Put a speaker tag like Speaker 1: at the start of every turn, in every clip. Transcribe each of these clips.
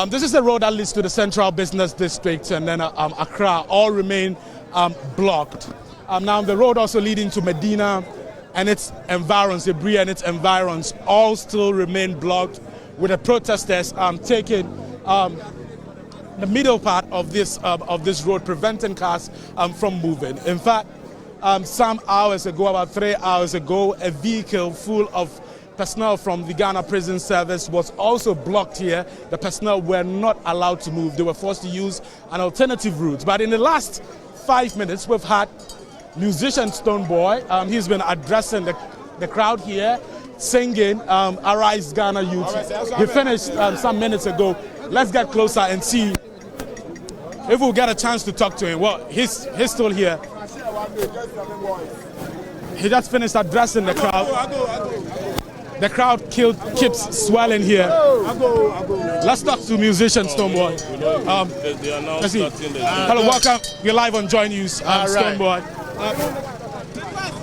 Speaker 1: This is the road that leads to the Central Business District and then Accra. All remain blocked. Now the road also leading to Medina and its environs, Ibri and its environs, all still remain blocked, with the protesters taking the middle part of this road, preventing cars from moving. In fact, some hours ago, about 3 hours ago, a vehicle full of personnel from the Ghana Prison Service was also blocked here. The personnel were not allowed to move. They were forced to use an alternative route. But in the last 5 minutes, we've had musician Stoneboy. He's been addressing the crowd here, singing Arise Ghana Youth. He finished some minutes ago. Let's get closer and see if we'll get a chance to talk to him. Well, he's still here. He just finished addressing the crowd. The crowd keeps swelling here. Let's talk to musician Stoneboy. Let's see. Hello, welcome. We're live on Joy News. Stoneboy.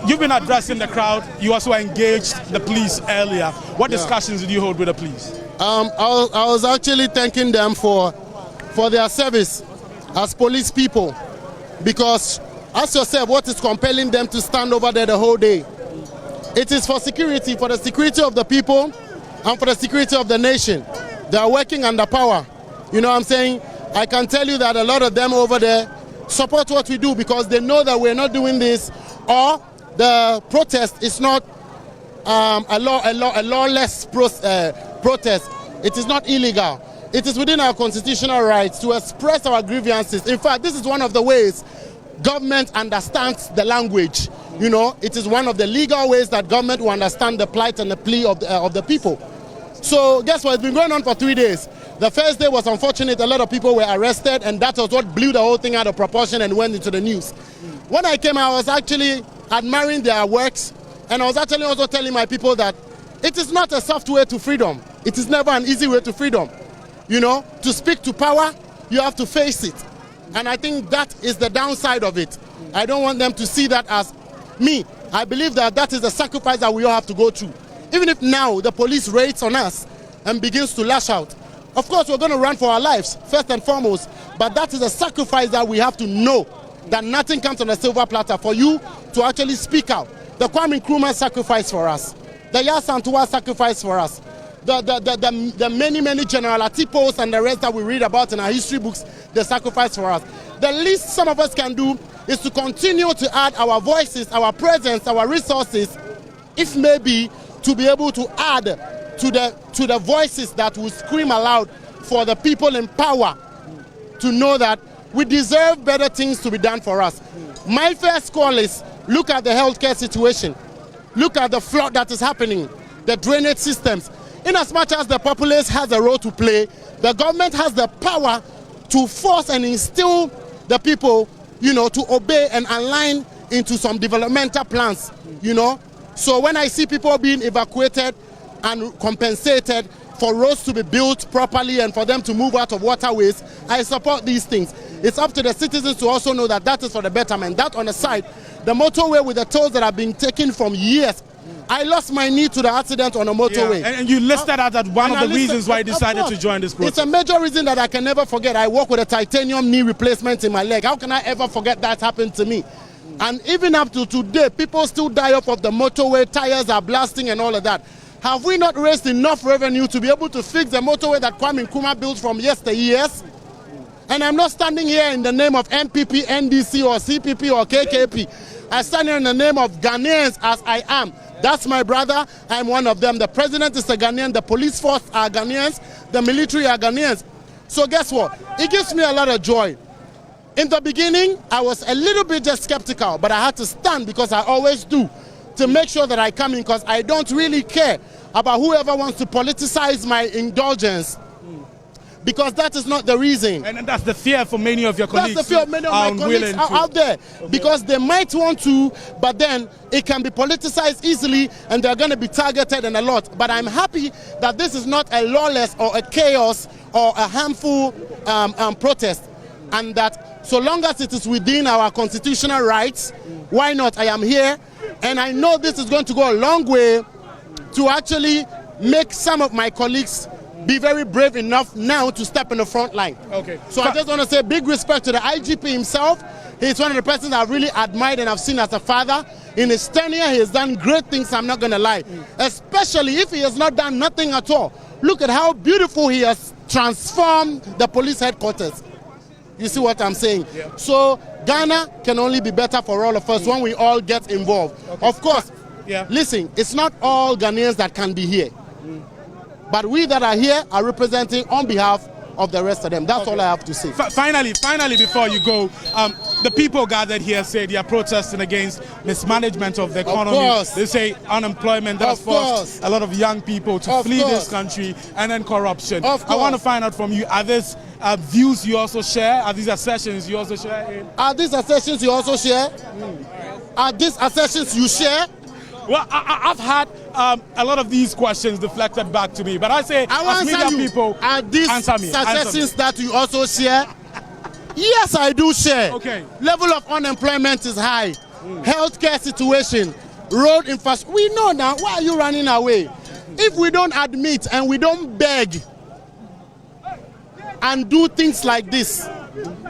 Speaker 1: You've been addressing the crowd. You also engaged the police earlier. What discussions did you hold with the police?
Speaker 2: I was actually thanking them for their service as police people, because ask yourself, what is compelling them to stand over there the whole day? It is for security, for the security of the people and for the security of the nation. They are working under power. You know what I'm saying? I can tell you that a lot of them over there support what we do, because they know that we're not doing this, or the protest is not a lawless protest. It is not illegal. It is within our constitutional rights to express our grievances. In fact, this is one of the ways government understands the language. You know, it is one of the legal ways that government will understand the plight and the plea of the people. So guess what? It's been going on for 3 days. The first day was unfortunate. A lot of people were arrested, and that was what blew the whole thing out of proportion and went into the news. When I came, I was actually admiring their works, and I was actually also telling my people that it is not a soft way to freedom. It is never an easy way to freedom. You know, to speak to power, you have to face it. And I think that is the downside of it. I don't want them to see that as me. I believe that that is the sacrifice that we all have to go through. Even if now the police raids on us and begins to lash out, of course we're going to run for our lives, first and foremost. But that is a sacrifice that we have to know, that nothing comes on a silver platter for you to actually speak out. The Kwame Nkrumah sacrifice for us. The Yasantua sacrifice for us. The many General Atipos and the rest that we read about in our history books, the sacrifice for us. The least some of us can do is to continue to add our voices, our presence, our resources, if maybe to be able to add to the voices that will scream aloud for the people in power to know that we deserve better things to be done for us. My first call is, look at the healthcare situation. Look at the flood that is happening, the drainage systems. In as much as the populace has a role to play, the government has the power to force and instill the people, you know, to obey and align into some developmental plans, you know. So when I see people being evacuated and compensated for roads to be built properly and for them to move out of waterways, I support these things. It's up to the citizens to also know that that is for the betterment. That on the side, the motorway with the tolls that have been taken from years. I lost my knee to the accident on a motorway.
Speaker 1: Yeah, and you listed that as one of the reasons why you decided to join this protest.
Speaker 2: It's a major reason that I can never forget. I walk with a titanium knee replacement in my leg. How can I ever forget that happened to me? And even up to today, people still die off of the motorway, tires are blasting and all of that. Have we not raised enough revenue to be able to fix the motorway that Kwame Nkrumah built from yesteryears? And I'm not standing here in the name of NPP, NDC, or CPP, or KKP. I stand here in the name of Ghanaians as I am. That's my brother. I'm one of them. The president is a Ghanaian. The police force are Ghanaians. The military are Ghanaians. So guess what? It gives me a lot of joy. In the beginning, I was a little bit just skeptical, but I had to stand, because I always do, to make sure that I come in, because I don't really care about whoever wants to politicize my indulgence. Because that is not the reason.
Speaker 1: And that's the fear for many of your colleagues.
Speaker 2: That's the fear of many of my colleagues out there. Okay. Because they might want to, but then it can be politicized easily and they're going to be targeted and a lot. But I'm happy that this is not a lawless or a chaos or a harmful protest. And that so long as it is within our constitutional rights, why not? I am here. And I know this is going to go a long way to actually make some of my colleagues be very brave enough now to step in the front line.
Speaker 1: Okay.
Speaker 2: So I just want to say big respect to the IGP himself. He's one of the persons I've really admired and I've seen as a father. In his tenure, he has done great things, I'm not going to lie. Especially if he has not done nothing at all. Look at how beautiful he has transformed the police headquarters. You see what I'm saying? Yeah. So Ghana can only be better for all of us when we all get involved. Okay. Of course, listen, it's not all Ghanaians that can be here. But we that are here are representing on behalf of the rest of them. That's all I have to say.
Speaker 1: Finally, before you go, the people gathered here say they are protesting against mismanagement of the economy.
Speaker 2: Of course.
Speaker 1: They say unemployment that has forced a lot of young people to flee this country, and then corruption. I want to find out from you, are these views you also share? Are these assertions you also share?
Speaker 2: Are these assertions you also share? Are these assertions you share?
Speaker 1: Well, I've had a lot of these questions deflected back to me, but I say, as media people,
Speaker 2: are these suggestions that you also share? Yes, I do share.
Speaker 1: Okay.
Speaker 2: Level of unemployment is high. Healthcare situation, road infrastructure. We know now. Why are you running away? If we don't admit and we don't beg and do things like this,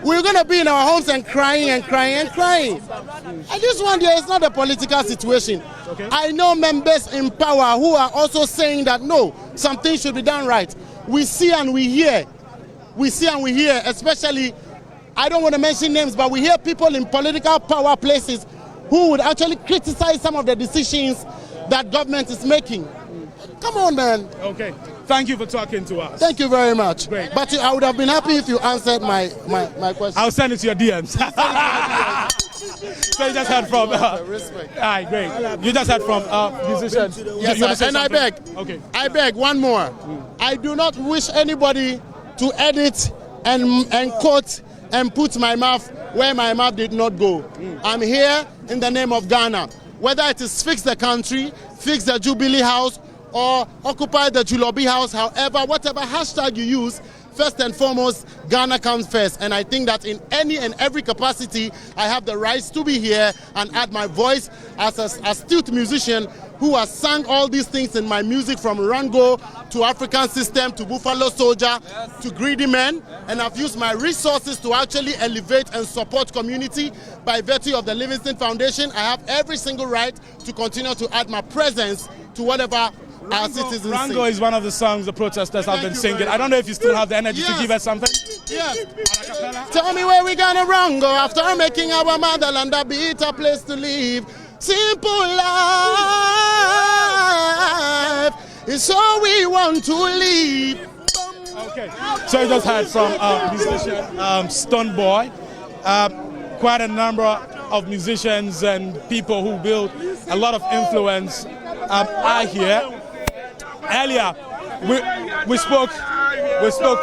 Speaker 2: we're going to be in our homes and crying and crying and crying. And this one here is not a political situation. Okay. I know members in power who are also saying that no, something should be done right. We see and we hear. We see and we hear, especially, I don't want to mention names, but we hear people in political power places who would actually criticize some of the decisions that government is making. Come on, man.
Speaker 1: Okay. Thank you for talking to us.
Speaker 2: Thank you very much.
Speaker 1: Great.
Speaker 2: But I would have been happy if you answered my question.
Speaker 1: I'll send it to your DMs. So you just heard from...
Speaker 2: respect.
Speaker 1: All right, great. You just heard from musicians.
Speaker 2: Yes, and I beg.
Speaker 1: Okay.
Speaker 2: I beg one more. I do not wish anybody to edit and quote and put my mouth where my mouth did not go. I'm here in the name of Ghana. Whether it is fix the country, fix the Jubilee House, or occupy the Jubilee House, however, whatever hashtag you use, first and foremost, Ghana comes first. And I think that in any and every capacity, I have the rights to be here and add my voice as an astute musician who has sung all these things in my music, from Rango to African System to Buffalo Soldier to Greedy Men. And I've used my resources to actually elevate and support community by virtue of the Livingston Foundation. I have every single right to continue to add my presence to whatever our citizens
Speaker 1: Rango is one of the songs the protesters have been singing. I don't know if you still have the energy to give us something.
Speaker 2: Yes. Tell me where we gonna Rango after making our motherland a better place to live. Simple life is all we want to live.
Speaker 1: Okay. So you just heard from musician Stone Boy. Quite a number of musicians and people who build a lot of influence are here. Earlier, we spoke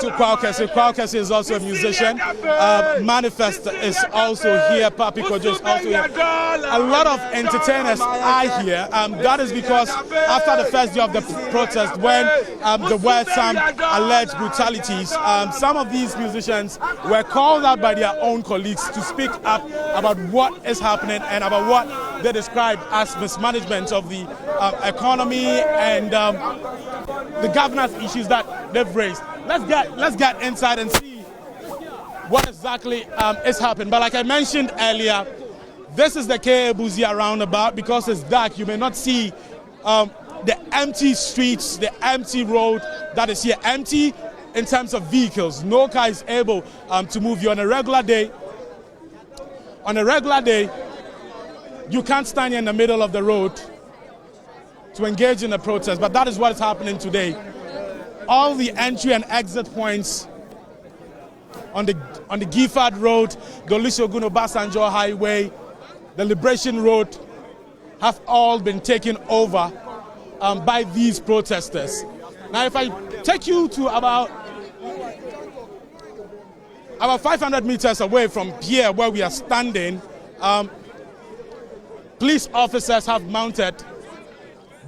Speaker 1: to Kwakese. Kwakese is also a musician. Manifest is also here. Papi Kojo is also here. A lot of entertainers are here. That is because after the first day of the protest, when there were some alleged brutalities, some of these musicians were called out by their own colleagues to speak up about what is happening and about what they describe as mismanagement of the economy and the governance issues that they've raised. Let's get inside and see what exactly is happening. But like I mentioned earlier, this is the K.A. Buzia roundabout. Because it's dark, you may not see the empty streets, the empty road that is here. Empty in terms of vehicles. No car is able to move you on a regular day. On a regular day, you can't stand here in the middle of the road to engage in a protest, but that is what is happening today. All the entry and exit points on the Gifford Road, the Olusegun Obasanjo Highway, the Liberation Road have all been taken over by these protesters. Now, if I take you to about 500 meters away from here where we are standing, police officers have mounted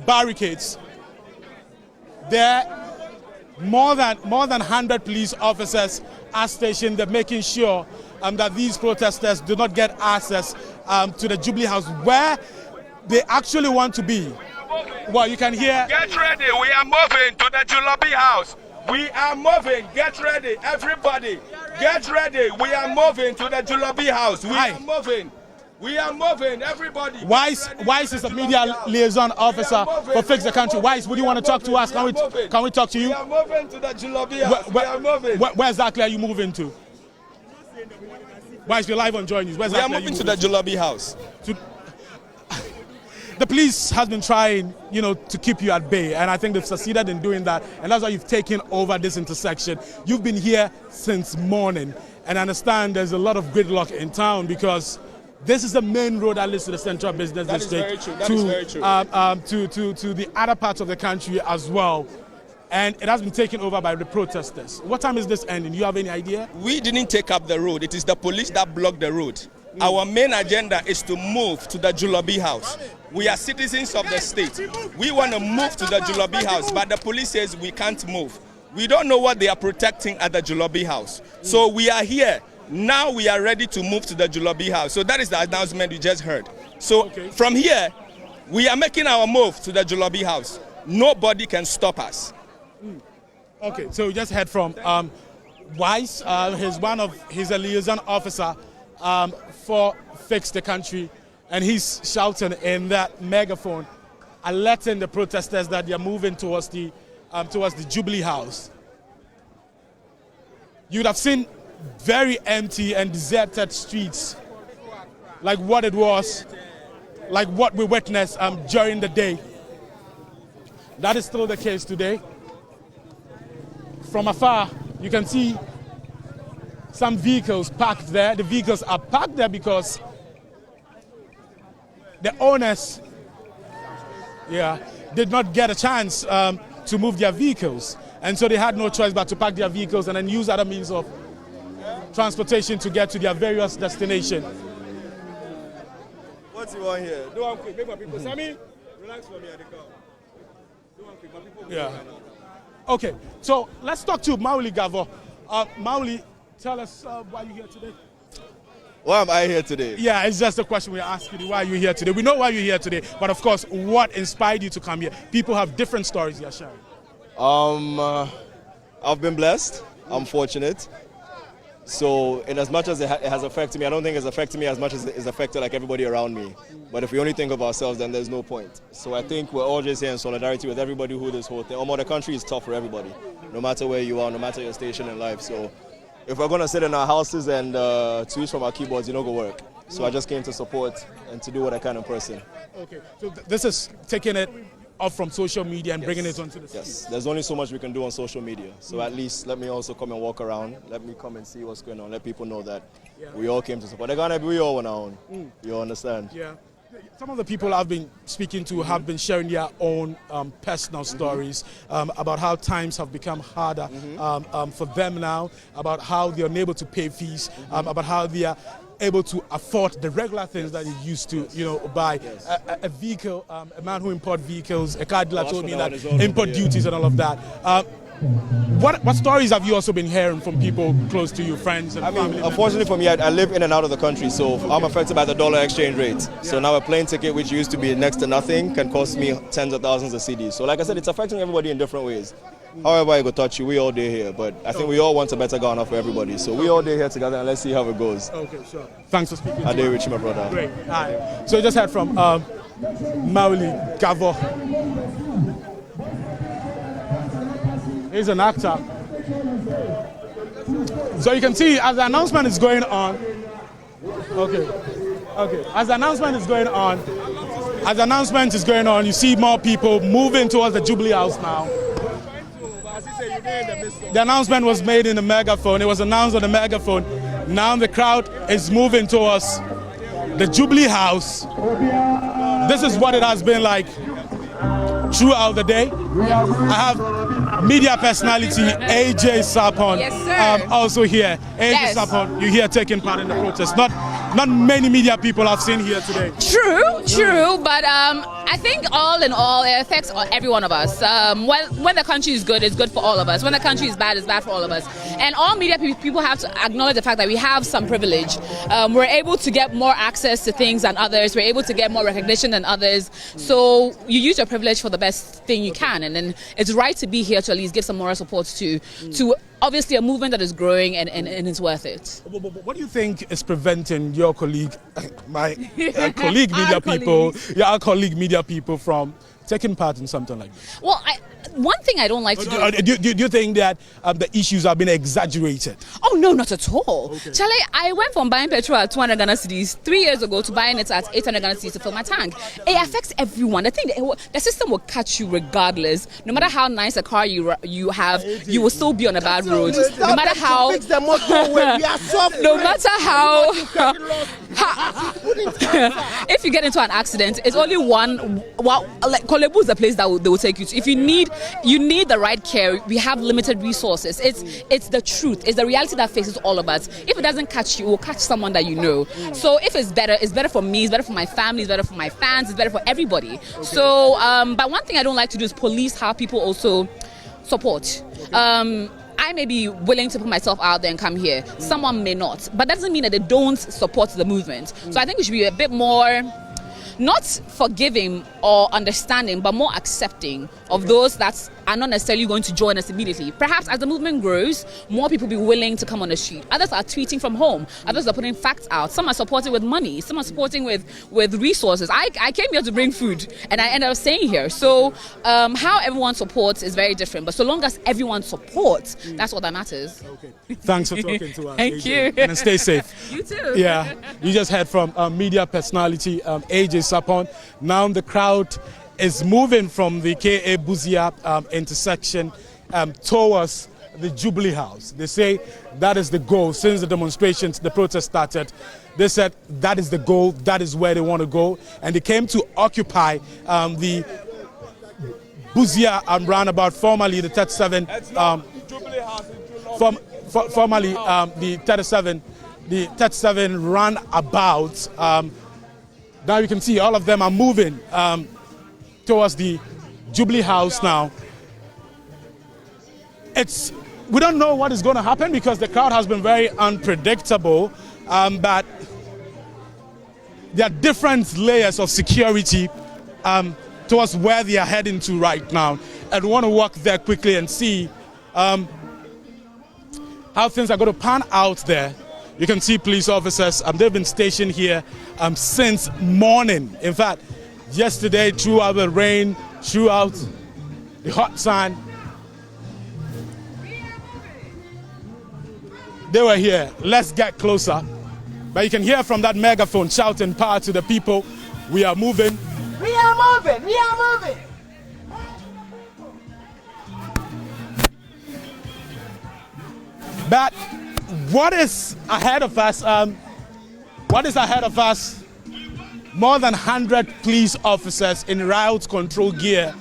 Speaker 1: barricades. There, more than 100 police officers are stationed there, making sure that these protesters do not get access to the Jubilee House, where they actually want to be. Well, you can hear.
Speaker 3: Get ready, we are moving to the Jubilee House. We are moving. Get ready, everybody. Get ready. We are moving to the Jubilee House. We are moving. We are moving, everybody.
Speaker 1: Wise is a media liaison officer for Fix the Country. Wise, would you want to talk to us? Can we talk to you?
Speaker 3: We are moving to the Jubilee House. We are moving.
Speaker 1: Where exactly are you moving to? Wise, we're live on Joy News.
Speaker 3: We are moving to the Jubilee House.
Speaker 1: The police has been trying, to keep you at bay, and I think they've succeeded in doing that, and that's why you've taken over this intersection. You've been here since morning, and I understand there's a lot of gridlock in town because this is the main road that leads to the central business district,
Speaker 3: to
Speaker 1: the other parts of the country as well. And it has been taken over by the protesters. What time is this ending? Do you have any idea?
Speaker 3: We didn't take up the road. It is the police that blocked the road. Our main agenda is to move to the Jubilee House. We are citizens of the state. We want to move to the Jubilee House, but the police says we can't move. We don't know what they are protecting at the Jubilee House. So we are here. Now we are ready to move to the Jubilee House. So that is the announcement you just heard. So from here, we are making our move to the Jubilee House. Nobody can stop us.
Speaker 1: Okay, so we just heard from Wise. He's a liaison officer for Fix the Country, and he's shouting in that megaphone, alerting the protesters that they are moving towards the Jubilee House. You'd have seen very empty and deserted streets, like what it was, like what we witnessed during the day. That is still the case today. From afar, you can see some vehicles parked there. The vehicles are parked there because the owners, did not get a chance to move their vehicles. And so they had no choice but to park their vehicles and then use other means of transportation to get to their various destinations.
Speaker 3: What you want here? Do one quick, make my people. Sammy, relax for me at the car. Do one quick, my people.
Speaker 1: Okay, so let's talk to Mauli Gavo. Mauli, tell us why you're here today.
Speaker 4: Why am I here today?
Speaker 1: Yeah, it's just a question we're asking you. Why are you here today? We know why you're here today, but of course, what inspired you to come here? People have different stories they're sharing.
Speaker 4: I've been blessed. I'm fortunate. So, in as much as it has affected me, I don't think it's affected me as much as it's affected like everybody around me. But if we only think of ourselves, then there's no point. So I think we're all just here in solidarity with everybody who this whole thing. The country is tough for everybody, no matter where you are, no matter your station in life. So if we're going to sit in our houses and tweet from our keyboards, it's not going to work. So I just came to support and to do what I can in person.
Speaker 1: Okay, so this is taking it off from social media and bringing it onto the street.
Speaker 4: Yes, there's only so much we can do on social media. So at least let me also come and walk around. Let me come and see what's going on. Let people know that we all came to support. They're gonna be all on our own. You understand?
Speaker 1: Yeah. Some of the people I've been speaking to have been sharing their own personal stories about how times have become harder for them now, about how they're unable to pay fees, about how they are able to afford the regular things that they used to, buy. A vehicle, a man who imports vehicles, a car dealer told me that import duties and all of that. What stories have you also been hearing from people close to you, friends and family members?
Speaker 4: Unfortunately for me, I live in and out of the country, so I'm affected by the dollar exchange rate. So now a plane ticket, which used to be next to nothing, can cost me tens of thousands of cedis. So like I said, it's affecting everybody in different ways. However it will touch you, we all day here, but I think we all want a better Ghana for everybody. So we all day here together, and let's see how it goes.
Speaker 1: Okay, sure. Thanks for speaking.
Speaker 4: I day with you, my brother.
Speaker 1: Great. All right. So we just heard from Mauli Gavo. He's an actor. So you can see as the announcement is going on. Okay. As the announcement is going on, you see more people moving towards the Jubilee House now. The announcement was made in the megaphone. It was announced on the megaphone. Now the crowd is moving towards the Jubilee House. This is what it has been like throughout the day. I have media personality AJ Sapon also here. AJ Sapon, you're here taking part in the protest. Not many media people I've seen here today.
Speaker 5: True, but I think all in all, it affects every one of us. When the country is good, it's good for all of us. When the country is bad, it's bad for all of us. And all media people have to acknowledge the fact that we have some privilege. We're able to get more access to things than others. We're able to get more recognition than others. So you use your privilege for the best thing you can. And then it's right to be here to at least give some moral support to obviously a movement that is growing and it's worth it.
Speaker 1: What do you think is preventing your colleague, my colleague media people, our colleague media people from taking part in something like this?
Speaker 5: Well, one thing I don't like to do...
Speaker 1: Do you think that the issues have been exaggerated?
Speaker 5: Oh, no, not at all.
Speaker 1: Okay.
Speaker 5: Charlie, I went from buying petrol at 200 Ghana cedis 3 years ago to buying it at 800 Ghana cedis to fill my tank. It affects everyone. The system will catch you regardless. No matter how nice a car you have, you will still be on a bad road. No matter how... No matter how... If you get into an accident, it's only one... Well, like Kolebu is the place that they will take you to. If you need the right care, we have limited resources. It's the truth. It's the reality that faces all of us. If it doesn't catch you, it will catch someone that you know. So if it's better for me, it's better for my family, it's better for my fans, it's better for everybody. Okay. So, but one thing I don't like to do is police how people also support. I may be willing to put myself out there and come here. Someone may not. But that doesn't mean that they don't support the movement. So I think we should be a bit more... not forgiving or understanding, but more accepting of those that are not necessarily going to join us immediately. Perhaps as the movement grows, more people will be willing to come on the street. Others are tweeting from home. Others are putting facts out. Some are supporting with money. Some are supporting with resources. I came here to bring food, and I ended up staying here. So how everyone supports is very different. But so long as everyone supports, that's what that matters.
Speaker 1: Okay. Thanks for talking to us.
Speaker 5: Thank
Speaker 1: AJ.
Speaker 5: you.
Speaker 1: And stay safe.
Speaker 5: You too.
Speaker 1: Yeah. You just heard from media personality AJ Sapon. Now the crowd is moving from the K.A. Buzia intersection towards the Jubilee House. They say that is the goal. Since the demonstrations, the protest started, they said that is the goal, that is where they want to go. And they came to occupy the Buzia roundabout, formerly the 37, formerly the 37 roundabout. Now you can see all of them are moving towards the Jubilee House now. We don't know what is going to happen because the crowd has been very unpredictable, but there are different layers of security towards where they are heading to right now. And we want to walk there quickly and see how things are going to pan out there. You can see police officers, they've been stationed here since morning. In fact, yesterday, throughout the rain, throughout the hot sun, they were here. Let's get closer. But you can hear from that megaphone shouting power to the people. We are moving.
Speaker 6: We are moving. We are moving.
Speaker 1: But what is ahead of us? More than 100 police officers in riot control gear.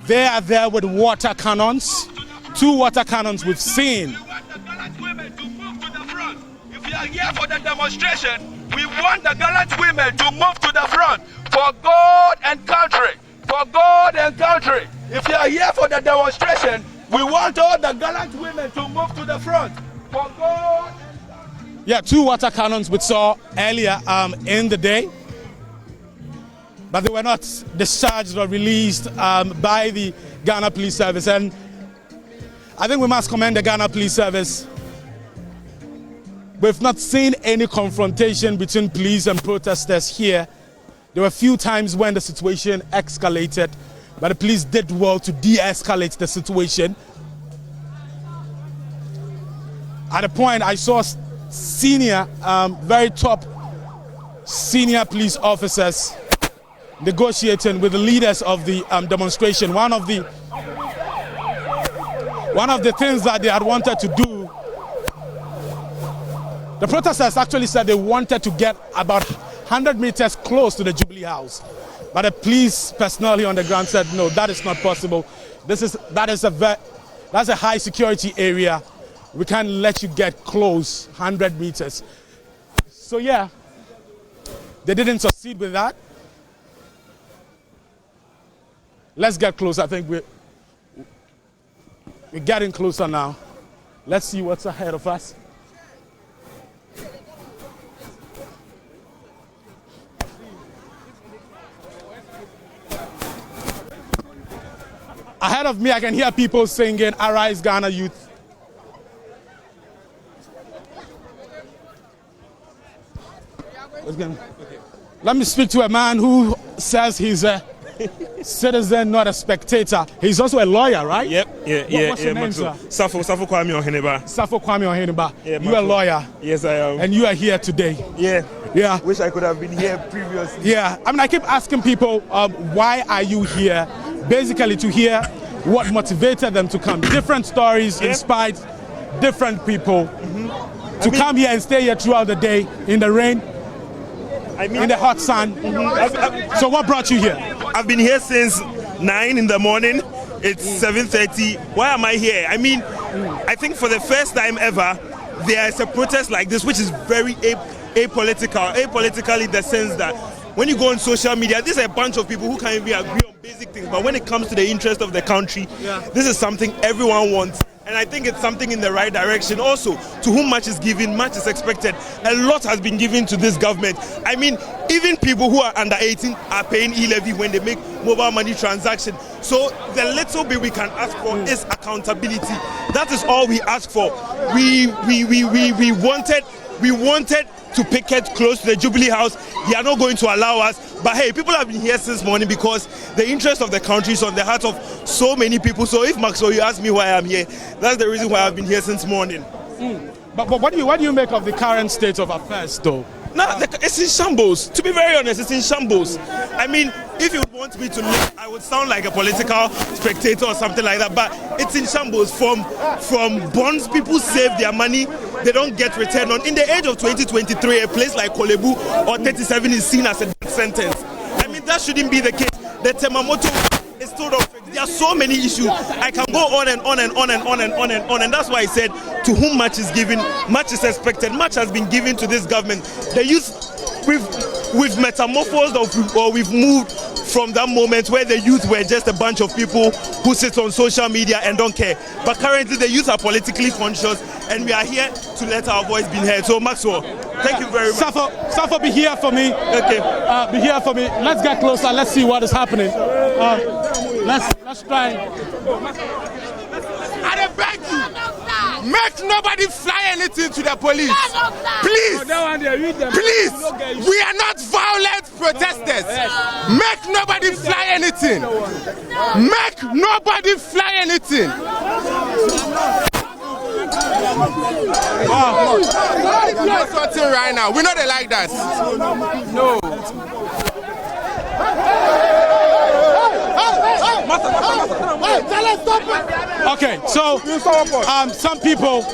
Speaker 1: They are there with water cannons. 2 water cannons we've seen.
Speaker 7: We want the gallant women to move to the front. If you are here for the demonstration, we want the gallant women to move to the front for God and country. For God and country. If you are here for the demonstration, we want all the gallant women to move to the front for God.
Speaker 1: Yeah, 2 water cannons we saw earlier in the day, but they were not discharged or released by the Ghana Police Service. And I think we must commend the Ghana Police Service. We've not seen any confrontation between police and protesters here. There were a few times when the situation escalated, but the police did well to de-escalate the situation. At a point, I saw senior, very top senior police officers negotiating with the leaders of the demonstration. One of the things that they had wanted to do, the protesters actually said they wanted to get about 100 meters close to the Jubilee House. But the police personnel here on the ground said, no, that is not possible. That's a high security area. We can't let you get close 100 meters. So yeah, they didn't succeed with that. let's get close. I think we're getting closer now. Let's see what's ahead of us. Ahead of me, I can hear people singing, "Arise, Ghana Youth." Let me speak to a man who says he's a citizen, not a spectator. He's also a lawyer, right?
Speaker 8: Yep.
Speaker 1: What's your name, sir?
Speaker 8: Safo Kwame Oheneba.
Speaker 1: Safo Kwame Oheneba.
Speaker 8: Yeah,
Speaker 1: you're a lawyer.
Speaker 8: Yes, I am.
Speaker 1: And you are here today.
Speaker 8: Yeah.
Speaker 1: Yeah.
Speaker 8: Wish I could have been here previously.
Speaker 1: Yeah. I mean, I keep asking people, why are you here? Basically, to hear what motivated them to come. Different stories inspired different people to come here and stay here throughout the day in the rain, in the hot sun. So what brought you here?
Speaker 8: I've been here since 9 in the morning. It's 7:30. Why am I here? I mean, I think for the first time ever, there is a protest like this, which is very apolitical. Apolitical in the sense that when you go on social media, there's a bunch of people who can't even agree on basic things. But when it comes to the interest of the country, this is something everyone wants. And I think it's something in the right direction. Also, to whom much is given, much is expected. A lot has been given to this government. I mean, even people who are under 18 are paying e-levy when they make mobile money transactions. So the little bit we can ask for is accountability. That is all we ask for. We wanted to picket close to the Jubilee House. They are not going to allow us. But hey, people have been here since morning because the interest of the country is on the heart of so many people. So if Maxwell, you ask me why I'm here, that's the reason why I've been here since morning.
Speaker 1: But what do you make of the current state of affairs, though?
Speaker 8: No, it's in shambles. To be very honest, it's in shambles. I mean, if you want me to live, I would sound like a political spectator or something like that. But it's in shambles. From bonds, people save their money, they don't get returned on. In the age of 2023, a place like Kolebu or 37 is seen as a death sentence. I mean, that shouldn't be the case. The Temamoto is still not fixed. There are so many issues. I can go on and on and on and on and on and on. And that's why I said, to whom much is given, much is expected. Much has been given to this government. The youth, we've metamorphosed or we've moved from that moment where the youth were just a bunch of people who sit on social media and don't care. But currently the youth are politically conscious and we are here to let our voice be heard. So Maxwell, thank you very much.
Speaker 1: Safo, be here for me.
Speaker 8: Okay.
Speaker 1: Be here for me. Let's get closer. Let's see what is happening. Let's try.
Speaker 9: I beg you, make nobody fly anything to the police. Please, please, we are not violent protesters. Make nobody fly anything. Make nobody fly anything. That's something right now. We know they like that. No.
Speaker 1: Okay, so some people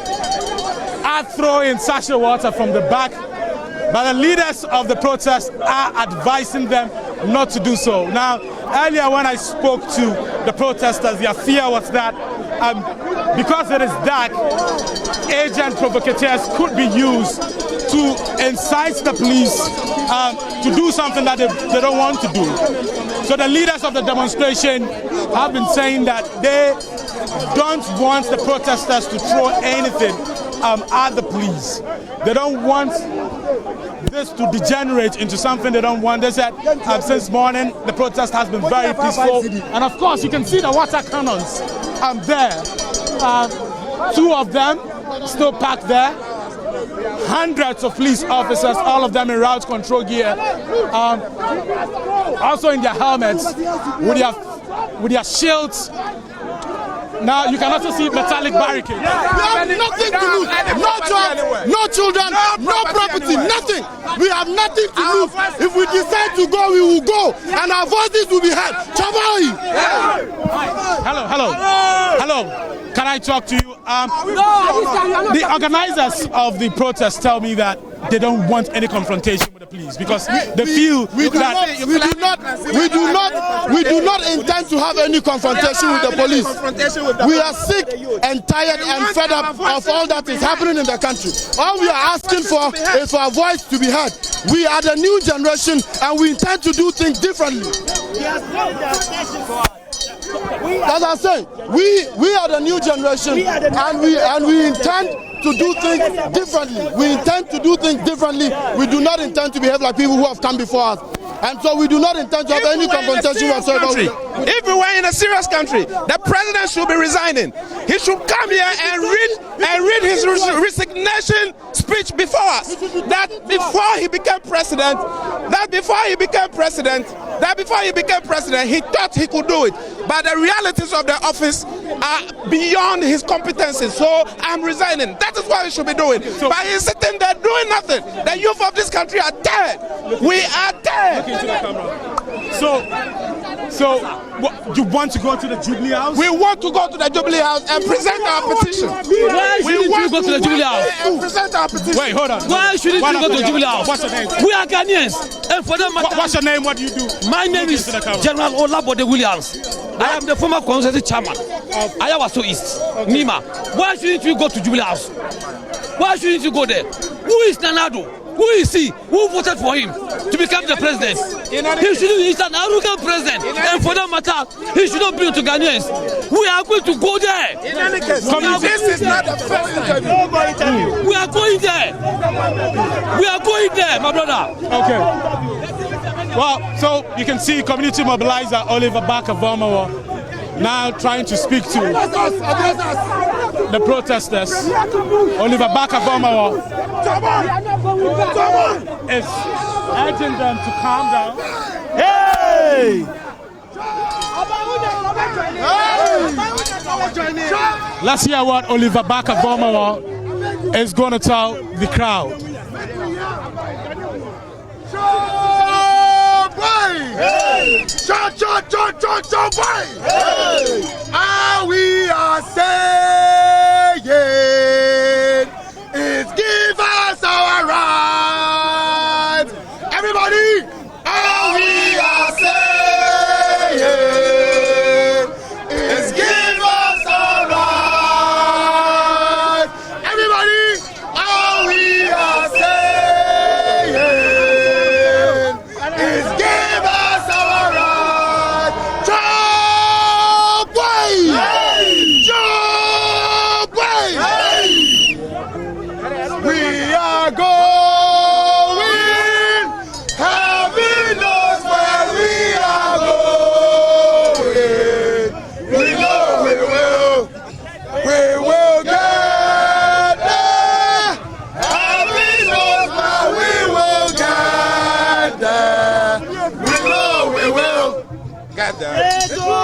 Speaker 1: are throwing sachet water from the back, but the leaders of the protest are advising them not to do so. Now, earlier when I spoke to the protesters, their fear was that because it is dark, agent provocateurs could be used to incite the police to do something that they don't want to do. So the leaders of the demonstration have been saying that they don't want the protesters to throw anything at the police. They don't want this to degenerate into something they don't want. They said since morning the protest has been very peaceful, and of course you can see the water cannons there. 2 of them still packed there. Hundreds of police officers, all of them in route control gear, also in their helmets with their shields. Now you can also see metallic barricades.
Speaker 9: We have nothing to lose. No jobs, no children, no property, nothing. We have nothing to lose. If we decide to go, we will go, and our voices will be heard. Chamai!
Speaker 1: Hello. Can I talk to you? The organizers of the protest tell me that they don't want any confrontation with the police because they feel
Speaker 9: we do not intend to have any confrontation with the police. We are sick and tired and fed up of all that is happening in the country. All we are asking for is for our voice to be heard. We are the new generation and we intend to do things differently.
Speaker 2: As I say, we are the new generation, and we intend to do things differently. We intend to do things differently. We do not intend to behave like people who have come before us. And so we do not intend to have any confrontation whatsoever.
Speaker 9: If we were in a serious country, the president should be resigning. He should come here and read his resignation speech before us. That before he became president, he thought he could do it. But the realities of the office are beyond his competencies. So I'm resigning. That is what he should be doing. But he's sitting there doing nothing. The youth of this country are dead. We are dead.
Speaker 1: So you want to go to the Jubilee House?
Speaker 9: We want to go to the Jubilee House and present our petition.
Speaker 10: Why shouldn't you go to the Jubilee House?
Speaker 9: And present our petition.
Speaker 1: Wait, hold on.
Speaker 10: Why shouldn't you go to the Jubilee House?
Speaker 1: What's your name?
Speaker 10: We are Ghanaians. And for that matter,
Speaker 1: What's your name? What do you do?
Speaker 10: my name is General Olabode Williams. I am the former constituency chairman of Ayawaso East, Nima. Why shouldn't you go to Jubilee House? Why shouldn't you go there? Who is Nanado? Who is he? Who voted for him to become the president? He's an arrogant president, and for that matter, he should not bring to Ghanaians. We are going to go there.
Speaker 9: In any case, this is not the first interview.
Speaker 10: We are going there. We are going there, my brother.
Speaker 1: Okay. Well, so you can see community mobilizer Oliver Barker-Vormawor now trying to speak to the protesters. Oliver Barker-Vormawor is urging them to calm down. Hey! Let's hear what Oliver Barker-Vormawor is going to tell the crowd.
Speaker 9: All we are saying is give us our rights. Everybody, all we are saying is give us our rights. Everybody, all we are saying is give us our rights. Job way! Job way! We are going, heaven knows where we are going. We know we will get there. Heaven knows where we will get there. We know we will get there.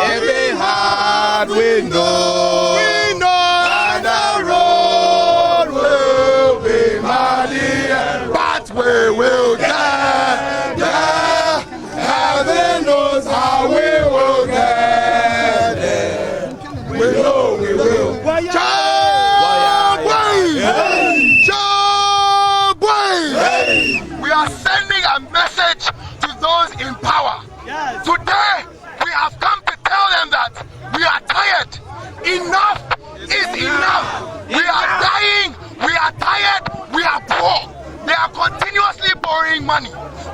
Speaker 9: Every heart we know, and the road will be muddy, but we will get there. Heaven knows how we will get there. We know we will. Job way! We are sending a message to those in power. Today, we have come to tell them that we are tired. Enough is enough. We are dying. We are tired. We are poor. They are continuously borrowing money.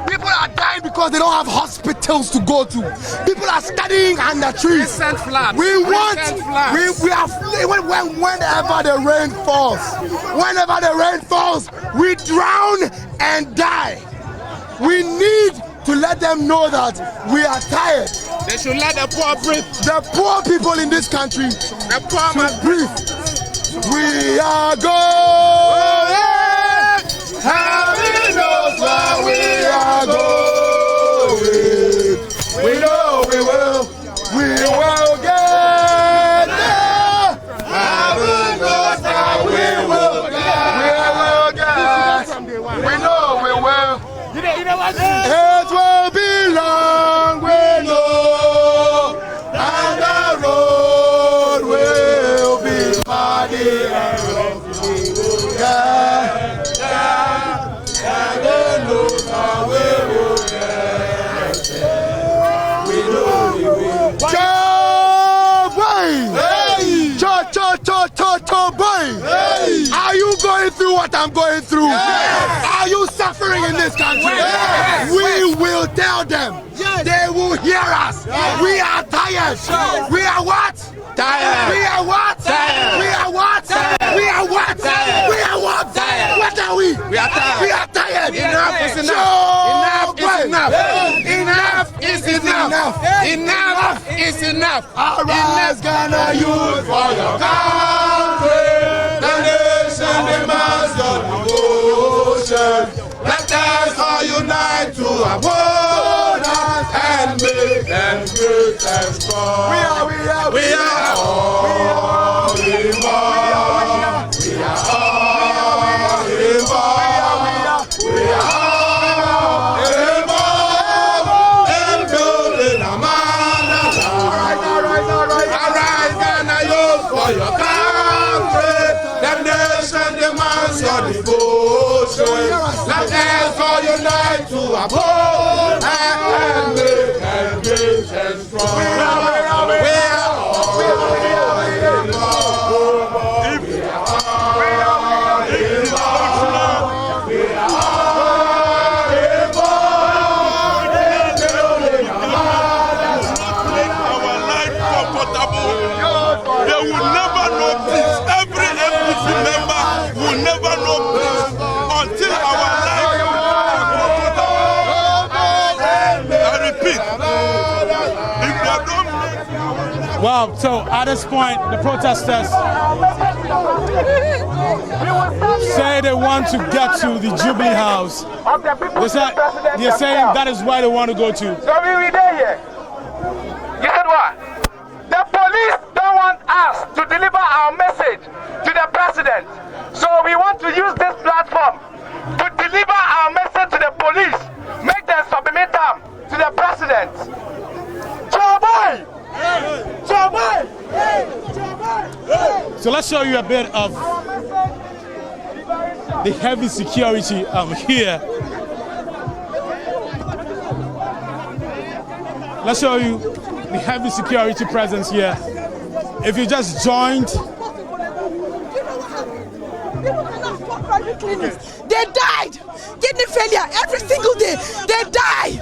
Speaker 9: People are dying because they don't have hospitals to go to. People are studying under trees. We want, we have, whenever the rain falls, we drown and die. We need to let them know that we are tired. They should let the poor breathe. The poor people in this country, the poor must breathe. We are going. Heaven knows where we are going. We know we will. We will get there. Heaven knows where we will get. We know we will. It will be long, we know, and the road will be muddy and rough. Heaven knows how we will get there. We know we will. Job way! Job way! Are you going through what I'm going through? Are you suffering in this country? We will tell them. They will Hear us. We are tired. We are what? Tired. We are what? Tired. We are what? Tired. We are what? Tired. We are what? Tired. What are we? We are tired. We are tired. Enough is enough. Enough is enough. Enough is enough. Enough is enough. Enough gonna use for your country. The nation demands your devotion. Let us all unite to uphold us and make them great and strong. We are all involved. We are all involved. We are all involved in building a man. Arise, Ghana, youth, for your country. The nation demands your devotion. Let us all unite to uphold and make them great and strong. We are all
Speaker 1: Well, so at this point, the protesters say they want to get to the Jubilee House. They're saying that is why they want to go to.
Speaker 7: So we were there. You said what? The police don't want us to deliver our message to the president. So we want to use this platform to deliver our message to the police. Make them submit them to the president.
Speaker 1: So let's show you a bit of the heavy security here. Let's show you the heavy security presence here. If you just joined,
Speaker 6: they died. Kidney failure every single day. They die.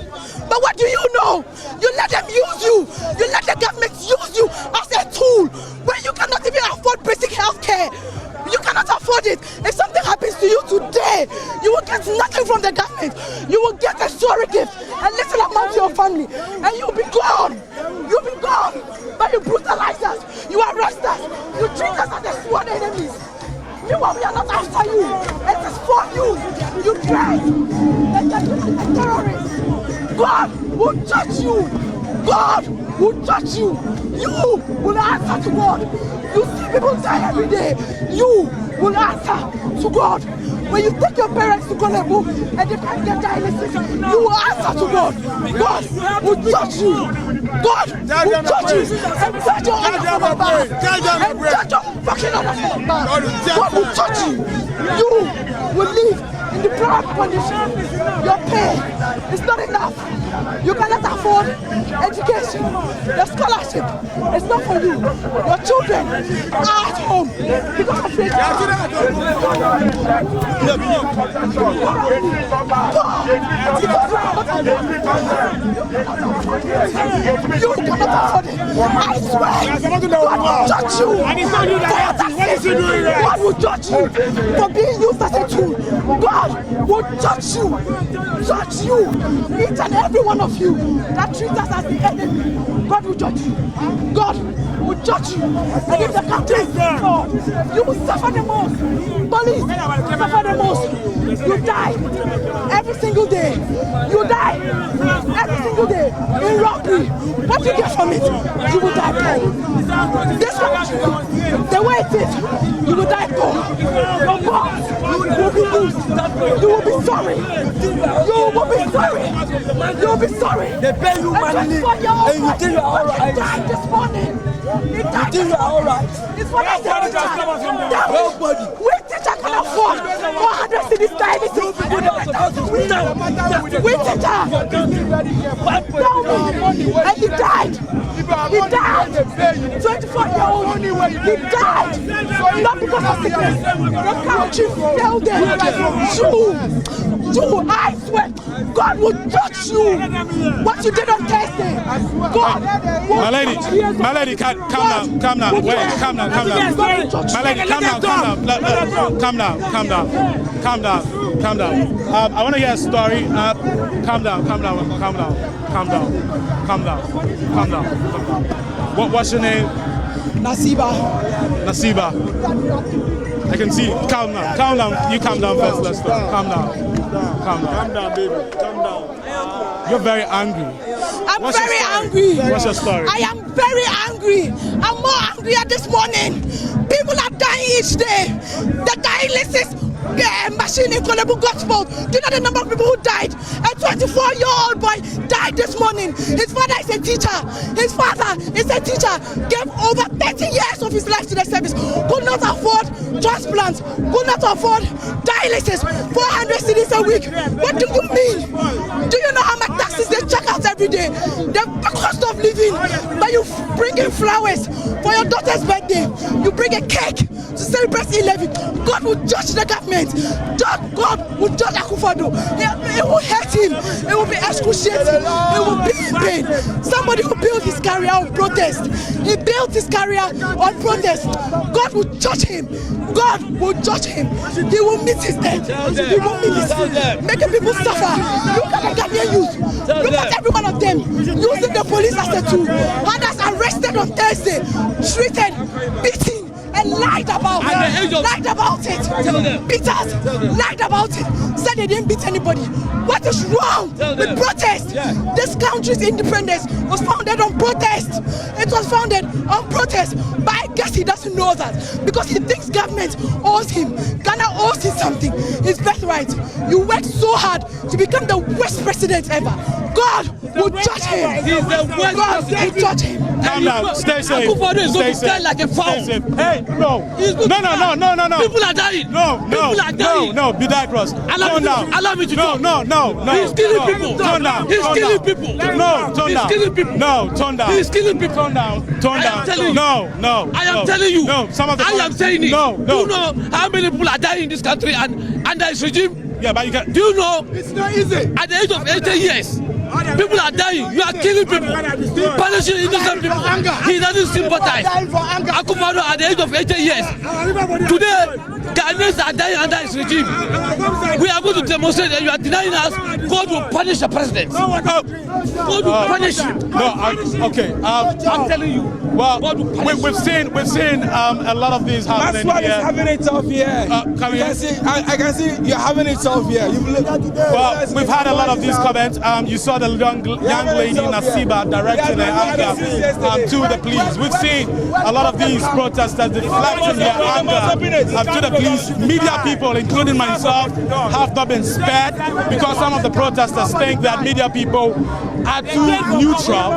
Speaker 6: But what do you know? You let them use you. You let the government use you as a tool when you cannot even afford basic health care. You cannot afford it. If something happens to you today, you will get nothing from the government. You will get a sorry gift, a little amount to your family, and you'll be gone. You'll be gone. But you brutalize us. You arrest us. You treat us as the sworn enemies. Meanwhile, we are not after you. It is for you. You tried. And you're a terrorist. God will judge you. God will judge you. You will answer to God. You see people die every day. You will answer to God. When you take your parents to Kolebu and they can't get dialysis, you will answer to God. God will judge you. God will judge you and judge your honor from above. And judge your fucking honor from above. God will judge you. You will live in the proud condition. Your pay is not enough. You cannot afford education. The scholarship is not for you. Your children are at home because of it. You cannot afford it. I swear, God will judge you for your taxes. God will judge you for being used as a tool. God will judge you. Judge you. Each and every one of you that treats us as the enemy. God will judge you. God will judge you. And if the country is God, you will suffer the most. Police suffer the most. You die every single day. You die every single day in robbery. What you get from it? You will die poor. This country, the way it is, you will die poor. Your boss will be loose. You will be sorry. You will be sorry. You will be sorry.
Speaker 11: They pay you money and you think you are all right.
Speaker 6: He died this morning. He died
Speaker 11: You think you are all right.
Speaker 6: It's for us every time.
Speaker 11: Nobody.
Speaker 6: Which teacher can afford 400 cities dialysis? Which teacher? Tell me. And he died. He died. 24-year-old. He died. Not because of sickness. The country failed them. do, I swear, God will judge you. What you did on Thursday, God will
Speaker 1: My lady, calm down, wait, calm down. My lady, calm down. I want to hear a story. Calm down. What's your name?
Speaker 11: Nasiba.
Speaker 1: I can see. Calm down. You calm down first. Let's start. Calm down, baby. Calm down. You're very angry.
Speaker 6: I'm very angry.
Speaker 1: What's your story?
Speaker 6: I am very angry. I'm more angrier this morning. People are dying each day. The dying list is machine in Kolebu Gospel. Do you know the number of people who died? A 24-year-old boy died this morning. His father is a teacher. Gave over 30 years of his life to the service. Could not afford transplants. Could not afford dialysis. 400 cedis a week. What do you mean? Do you know how much taxes they check out every day? The cost of living. But you bring in flowers for your daughter's birthday. You bring a cake to celebrate 11. God will judge the government. God will judge Akufo-Addo. It will hurt him. It will be excruciating. It will be in pain. Somebody who built his career on protest. He built his career on protest. God will judge him. God will judge him. He will meet his death. He will meet his death. Making people suffer. Look at the Ghanaian youth. Look at every one of them using the police as a tool. Others arrested on Thursday, treated, beaten, and lied about it. Beat us, lied about it. Said they didn't beat anybody. What is wrong with protest? This country's independence was founded on protest. It was founded on protest. But I guess he doesn't know that because he thinks government owes him. Ghana owes him something. His birthright. You worked so hard to become the worst president ever. God will judge him.
Speaker 10: He's the worst
Speaker 6: God will judge him.
Speaker 1: Calm down. Stay safe.
Speaker 10: Akufo-Addo is going to die like a fowl.
Speaker 1: Hey, no.
Speaker 10: People are dying.
Speaker 1: No. Be that cross.
Speaker 10: Allow me to talk.
Speaker 1: No.
Speaker 10: He's killing people.
Speaker 1: Tone down.
Speaker 10: He's killing people.
Speaker 1: No, tone down.
Speaker 10: He's killing people.
Speaker 1: No, tone down.
Speaker 10: He's killing people.
Speaker 1: Tone down.
Speaker 10: I am telling you.
Speaker 1: No.
Speaker 10: I am telling you.
Speaker 1: No, some of the
Speaker 10: I am saying it.
Speaker 1: No.
Speaker 10: Do you know how many people are dying in this country and under his regime?
Speaker 1: Yeah, but you can.
Speaker 10: Do you know?
Speaker 11: It's not easy.
Speaker 10: At the age of 80 years, people are dying. You are killing people. Punishing innocent people. He doesn't sympathize. Akufo-Addo at the age of 80 years. Today, Ghanaians are dying under his regime. We are going to demonstrate and you are denying us. God will punish the president. God will punish you.
Speaker 1: Okay.
Speaker 10: I'm telling you.
Speaker 1: Well, we've seen a lot of these happening
Speaker 11: That's why
Speaker 1: here.
Speaker 11: he's having it tough here. I can see you're having it tough here.
Speaker 1: Well, we've had a lot of these comments. You saw the young lady Nasiba directing her anger to the police. We've seen a lot of these protesters deflecting their anger to the police. Media people, including myself, have not been spared because some of the protesters think that media people are too neutral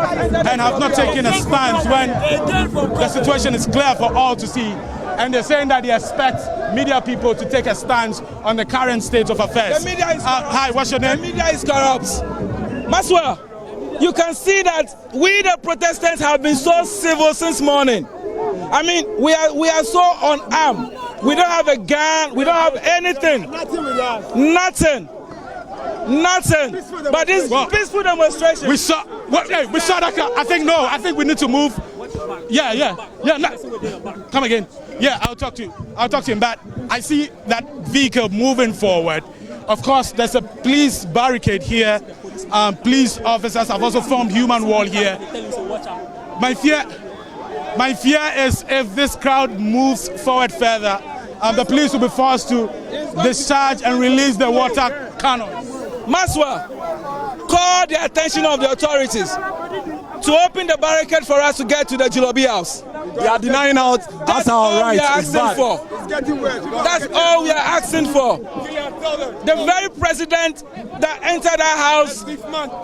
Speaker 1: and have not taken a stance when the situation is clear for all to see. And they're saying that they expect media people to take a stance on the current state of affairs.
Speaker 11: The media is corrupt.
Speaker 1: Hi, what's your name?
Speaker 11: The media is corrupt. Maswell, you can see that we the protestants have been so civil since morning. I mean, we are so unarmed. We don't have a gun. We don't have anything. Nothing. But this peaceful demonstration.
Speaker 1: We saw that. I think we need to move. Yeah. Come again. Yeah, I'll talk to you. But I see that vehicle moving forward. Of course, there's a police barricade here. Police officers have also formed human wall here. My fear is if this crowd moves forward further, the police will be forced to discharge and release the water cannons.
Speaker 11: Maswell, call the attention of the authorities to open the barricade for us to get to the Jubilee House.
Speaker 12: They are denying out. That's our right.
Speaker 11: That's all we are asking for. The very president that entered our house,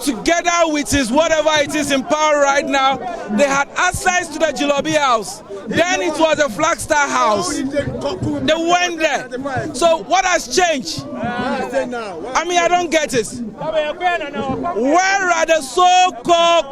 Speaker 11: together with his whatever it is in power right now, they had access to the Jubilee House. Then it was a Flagstaff house. They went there. So what has changed? I mean, I don't get it. Where are the so-called...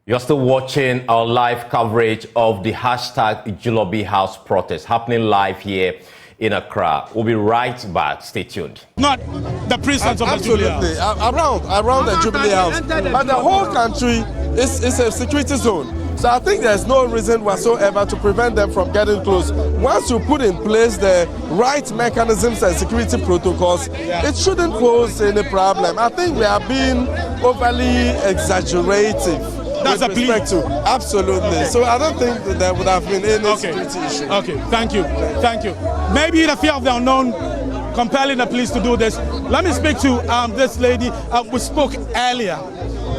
Speaker 13: You're still watching our live coverage of the hashtag Jubilee House protest happening live here in Accra. We'll be right back. Stay tuned.
Speaker 1: Not the presence of the Jubilee House.
Speaker 9: Around the Jubilee House. But the whole country is a security zone. So I think there's no reason whatsoever to prevent them from getting close. Once you put in place the right mechanisms and security protocols, it shouldn't pose any problem. I think we are being overly exaggerative.
Speaker 1: That's
Speaker 9: with respect to absolutely. Okay. So I don't think that there would have been any security issue.
Speaker 1: Okay, thank you. Maybe the fear of the unknown compelling the police to do this. Let me speak to this lady. We spoke earlier,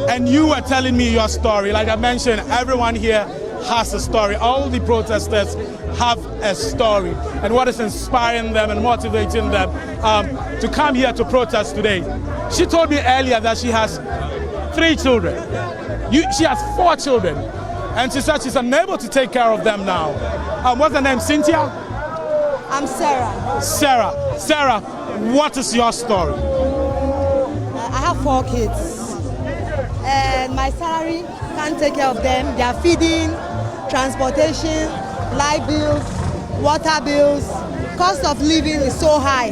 Speaker 1: and you were telling me your story. Like I mentioned, everyone here has a story. All the protesters have a story, and what is inspiring them and motivating them to come here to protest today. She told me earlier that she has 3 children. She has 4 children, and she said she's unable to take care of them now. What's her name, Cynthia?
Speaker 14: I'm Sarah.
Speaker 1: Sarah, what is your story?
Speaker 14: I have 4 kids, and my salary can't take care of them. They are feeding, transportation, light bills, water bills. Cost of living is so high,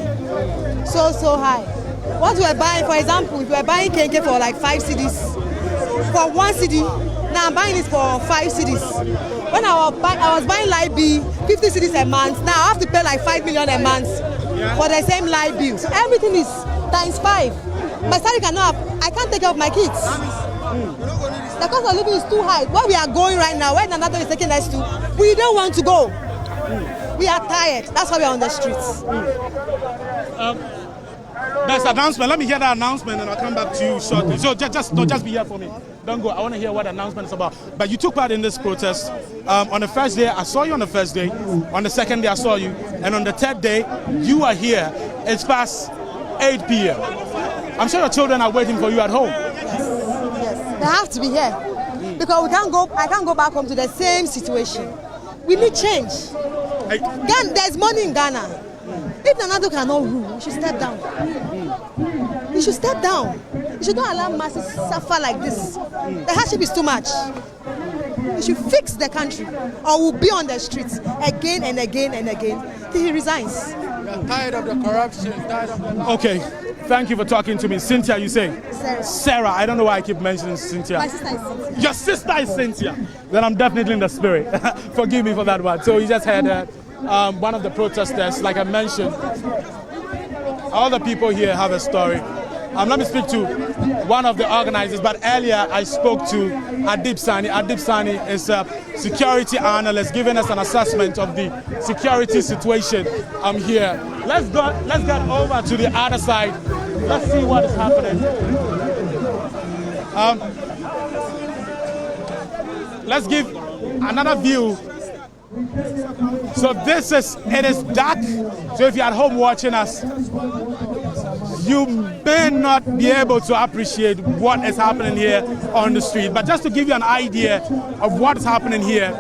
Speaker 14: so high. What we're buying, for example, if we're buying KK for like 5 cedis, for 1 cedi, now I'm buying it for 5 cedis. When I was buying light bill, 50 cedis a month. Now I have to pay like 5 million a month for the same light bill. So everything is times 5. My salary I can't take care of my kids. The cost of living is too high. Where we are going right now, where Nanato is taking us to, we don't want to go. We are tired. That's why we are on the streets.
Speaker 1: There's an announcement. Let me hear that announcement and I'll come back to you shortly. So just be here for me. Don't go. I want to hear what the announcement is about. But you took part in this protest. On the first day, I saw you on the first day. On the second day, I saw you. And on the third day, you are here. It's past 8 p.m. I'm sure your children are waiting for you at home.
Speaker 14: Yes. They have to be here. Because I can't go back home to the same situation. We need change. There's money in Ghana. If Nanado cannot rule, he should step down. He should step down. He should not allow masses suffer like this. The hardship is too much. He should fix the country, or we'll be on the streets again and again and again till he resigns.
Speaker 9: We are tired of the corruption, tired of the...
Speaker 1: Okay, thank you for talking to me. Cynthia, you say?
Speaker 14: Sarah.
Speaker 1: I don't know why I keep mentioning Cynthia.
Speaker 14: My sister is Cynthia.
Speaker 1: Your sister is Cynthia. Then I'm definitely in the spirit. Forgive me for that one. So you just heard one of the protesters, like I mentioned. All the people here have a story. Let me speak to one of the organizers, but earlier I spoke to Adib Sani. Adib Sani is a security analyst giving us an assessment of the security situation here. Let's get over to the other side. Let's see what is happening. Let's give another view. So it is dark. So if you're at home watching us, you may not be able to appreciate what is happening here on the street. But just to give you an idea of what is happening here,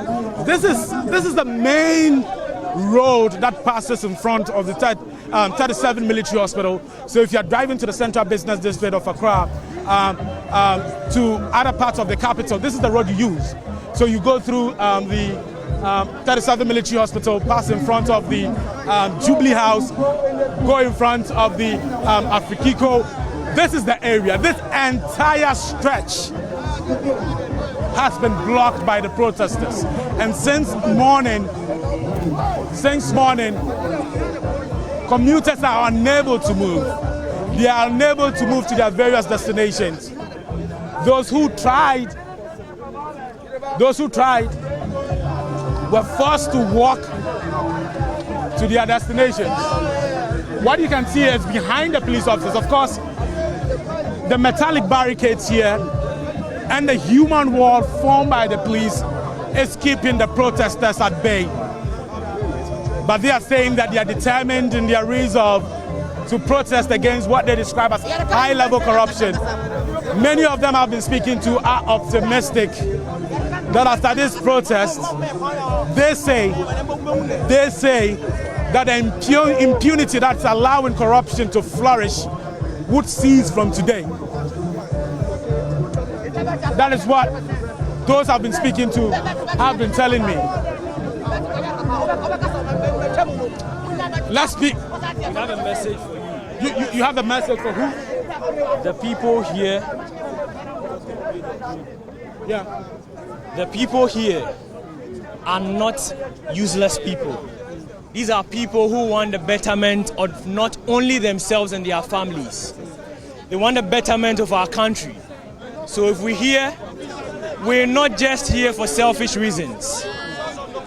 Speaker 1: this is the main road that passes in front of the 37 Military Hospital. So if you're driving to the Central Business District of Accra, to other parts of the capital, this is the road you use. So you go through the 37 Military Hospital, pass in front of the Jubilee House, go in front of the Afrikiko. This is the area. This entire stretch has been blocked by the protesters. And since morning, commuters are unable to move. They are unable to move to their various destinations. Those who tried were forced to walk to their destinations. What you can see is behind the police officers, of course, the metallic barricades here and the human wall formed by the police is keeping the protesters at bay. But they are saying that they are determined in their resolve to protest against what they describe as high-level corruption. Many of them I've been speaking to are optimistic that after this protest, they say that the impunity that's allowing corruption to flourish would cease from today. That is what those I've been speaking to have been telling me. Let's speak.
Speaker 15: We have a message for you.
Speaker 1: You have a message for who?
Speaker 15: The people here.
Speaker 1: Yeah.
Speaker 15: The people here are not useless people. These are people who want the betterment of not only themselves and their families. They want the betterment of our country. So if we're here, we're not just here for selfish reasons.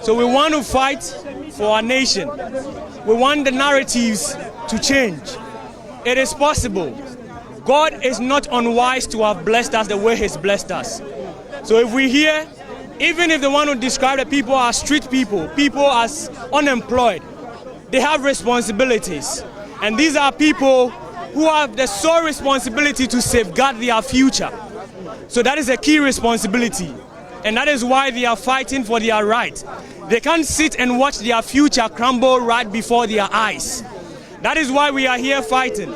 Speaker 15: So we want to fight for our nation. We want the narratives to change. It is possible. God is not unwise to have blessed us the way He's blessed us. So if we're here, even if they want to describe the people as street people, people as unemployed, they have responsibilities. And these are people who have the sole responsibility to safeguard their future. So that is a key responsibility. And that is why they are fighting for their right. They can't sit and watch their future crumble right before their eyes. That is why we are here fighting.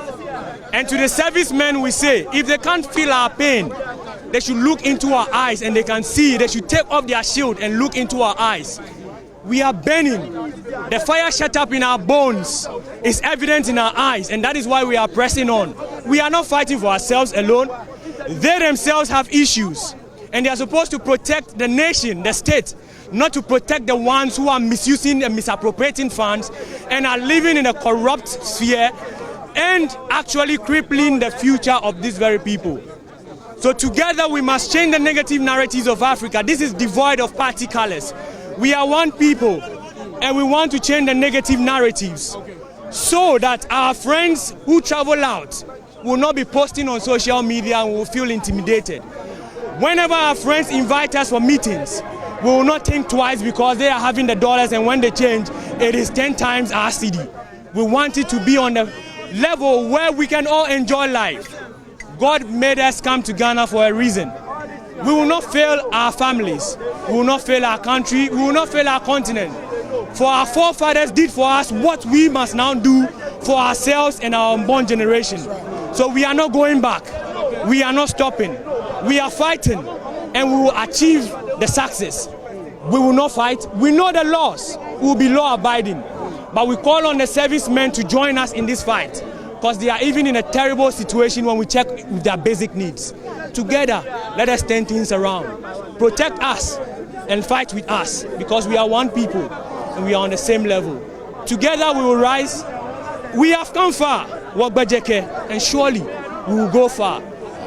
Speaker 15: And to the servicemen we say, if they can't feel our pain, they should look into our eyes and they can see. They should take off their shield and look into our eyes. We are burning. The fire shut up in our bones is evident in our eyes, and that is why we are pressing on. We are not fighting for ourselves alone. They themselves have issues, and they are supposed to protect the nation, the state, not to protect the ones who are misusing and misappropriating funds and are living in a corrupt sphere and actually crippling the future of these very people. So together we must change the negative narratives of Africa. This is devoid of party colors. We are one people, and we want to change the negative narratives so that our friends who travel out will not be posting on social media and will feel intimidated. Whenever our friends invite us for meetings, we will not think twice because they are having the dollars, and when they change, it is 10 times our CD. We want it to be on the level where we can all enjoy life. God made us come to Ghana for a reason. We will not fail our families. We will not fail our country. We will not fail our continent. For our forefathers did for us what we must now do for ourselves and our unborn generation. So we are not going back. We are not stopping. We are fighting, and we will achieve the success. We will not fight. We know the laws. We will be law abiding. But we call on the servicemen to join us in this fight, because they are even in a terrible situation when we check with their basic needs. Together, let us turn things around. Protect us and fight with us, because we are one people and we are on the same level. Together we will rise. We have come far, and surely we will go far.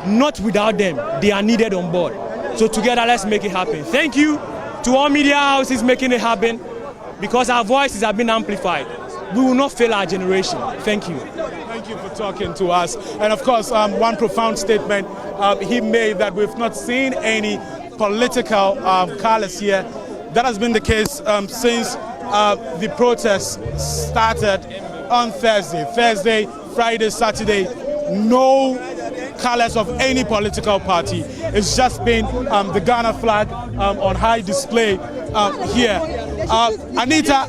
Speaker 15: Not without them. They are needed on board. So together, let's make it happen. Thank you to all media houses making it happen, because our voices have been amplified. We will not fail our generation. Thank you.
Speaker 1: Thank you for talking to us. And of course, one profound statement he made, that we've not seen any political colors here. That has been the case since the protests started on Thursday, Friday, Saturday. No colors of any political party. It's just been the Ghana flag on high display here. Anita,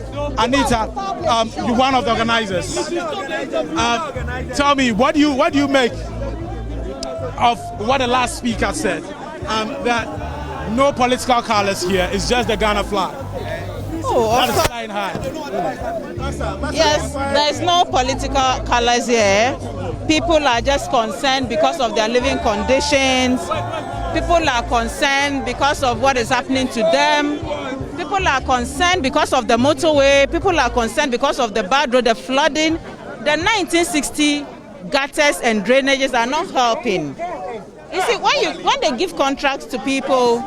Speaker 1: you're one of the organizers. Tell me, what do you make of what the last speaker said? That no political colors here, it's just the Ghana flag.
Speaker 16: That is flying high. Yes, there is no political colors here. People are just concerned because of their living conditions. People are concerned because of what is happening to them. People are concerned because of the motorway. People are concerned because of the bad road, the flooding. The 1960 gutters and drainages are not helping. You see, when they give contracts to people,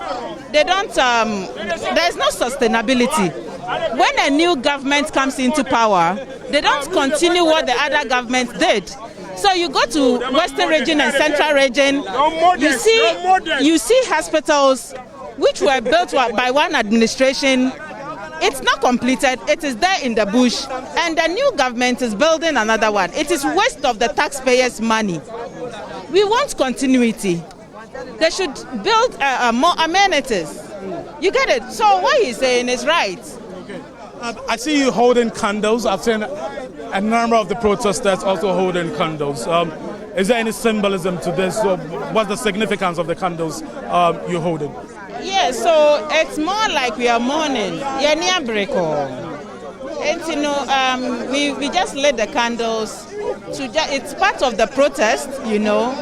Speaker 16: they don't. There is no sustainability. When a new government comes into power, they don't continue what the other governments did. So you go to Western region and Central region, you see hospitals which were built by one administration. It's not completed. It is there in the bush, and the new government is building another one. It is waste of the taxpayers' money. We want continuity. They should build more amenities. You get it? So what he's saying is right.
Speaker 1: I see you holding candles. I've seen a number of the protesters also holding candles. Is there any symbolism to this? What's the significance of the candles you're holding?
Speaker 16: Yeah, so it's more like we are mourning. Yeah, near break. And you know, we just lit the candles it's part of the protest, you know,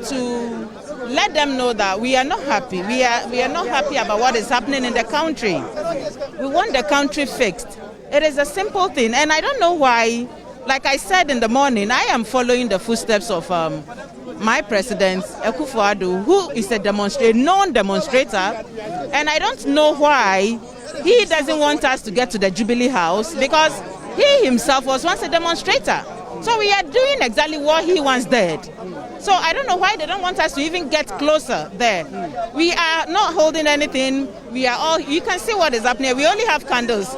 Speaker 16: to let them know that we are not happy. We are not happy about what is happening in the country. We want the country fixed. It is a simple thing, and I don't know why. Like I said in the morning, I am following the footsteps of my president, Akufo-Addo, who is a known demonstrator, and I don't know why he doesn't want us to get to the Jubilee House, because he himself was once a demonstrator. So we are doing exactly what he once did. So I don't know why they don't want us to even get closer there. We are not holding anything. We are all, you can see what is happening. We only have candles.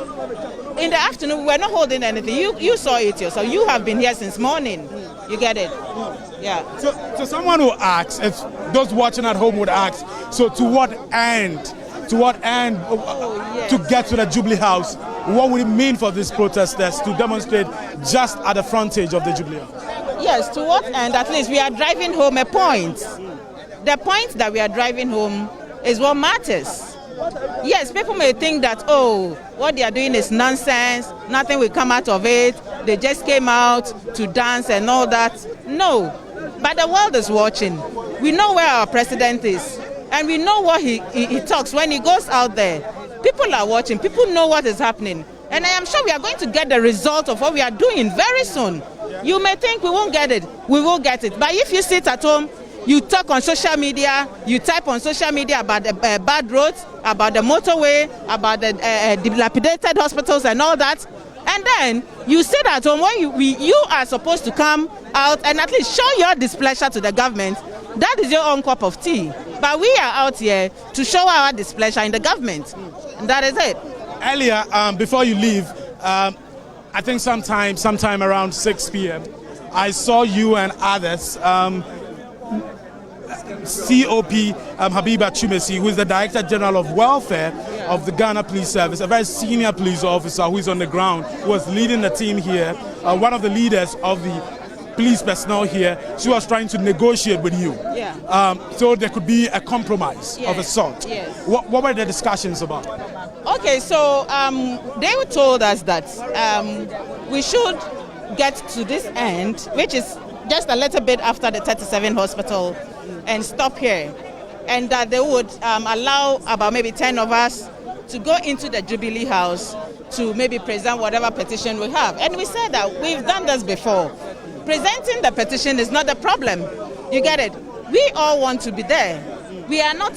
Speaker 16: In the afternoon, we're not holding anything. You saw it yourself. You have been here since morning. You get it? Yeah.
Speaker 1: So someone who asks, if those watching at home would ask, so to what end? To get to the Jubilee House, what would it mean for these protesters to demonstrate just at the frontage of the Jubilee House?
Speaker 16: Yes, to what end? At least we are driving home a point. The point that we are driving home is what matters. Yes, people may think that, oh, what they are doing is nonsense, nothing will come out of it, they just came out to dance and all that. No, but the world is watching. We know where our president is, and we know what he talks when he goes out there. People are watching, people know what is happening, and I am sure we are going to get the result of what we are doing very soon. You may think we won't get it, we will get it, but if you sit at home, you talk on social media, you type on social media about the bad roads, about the motorway, about the dilapidated hospitals and all that, and then you sit at home when you are supposed to come out and at least show your displeasure to the government. That is your own cup of tea. But we are out here to show our displeasure in the government, and that is it.
Speaker 1: Earlier, before you leave, I think sometime around 6 p.m., I saw you and others, COP Habiba Chumesi, who is the Director General of Welfare of the Ghana Police Service, a very senior police officer who is on the ground, who was leading the team here, one of the leaders of the police personnel here. She was trying to negotiate with you, so there could be a compromise of a sort.
Speaker 16: Yes.
Speaker 1: What were the discussions about?
Speaker 16: Okay, so they told us that we should get to this end, which is just a little bit after the 37 hospital, and stop here, and that they would allow about maybe 10 of us to go into the Jubilee House to maybe present whatever petition we have. And we said that we've done this before. Presenting the petition is not the problem. You get it? We all want to be there. We are not,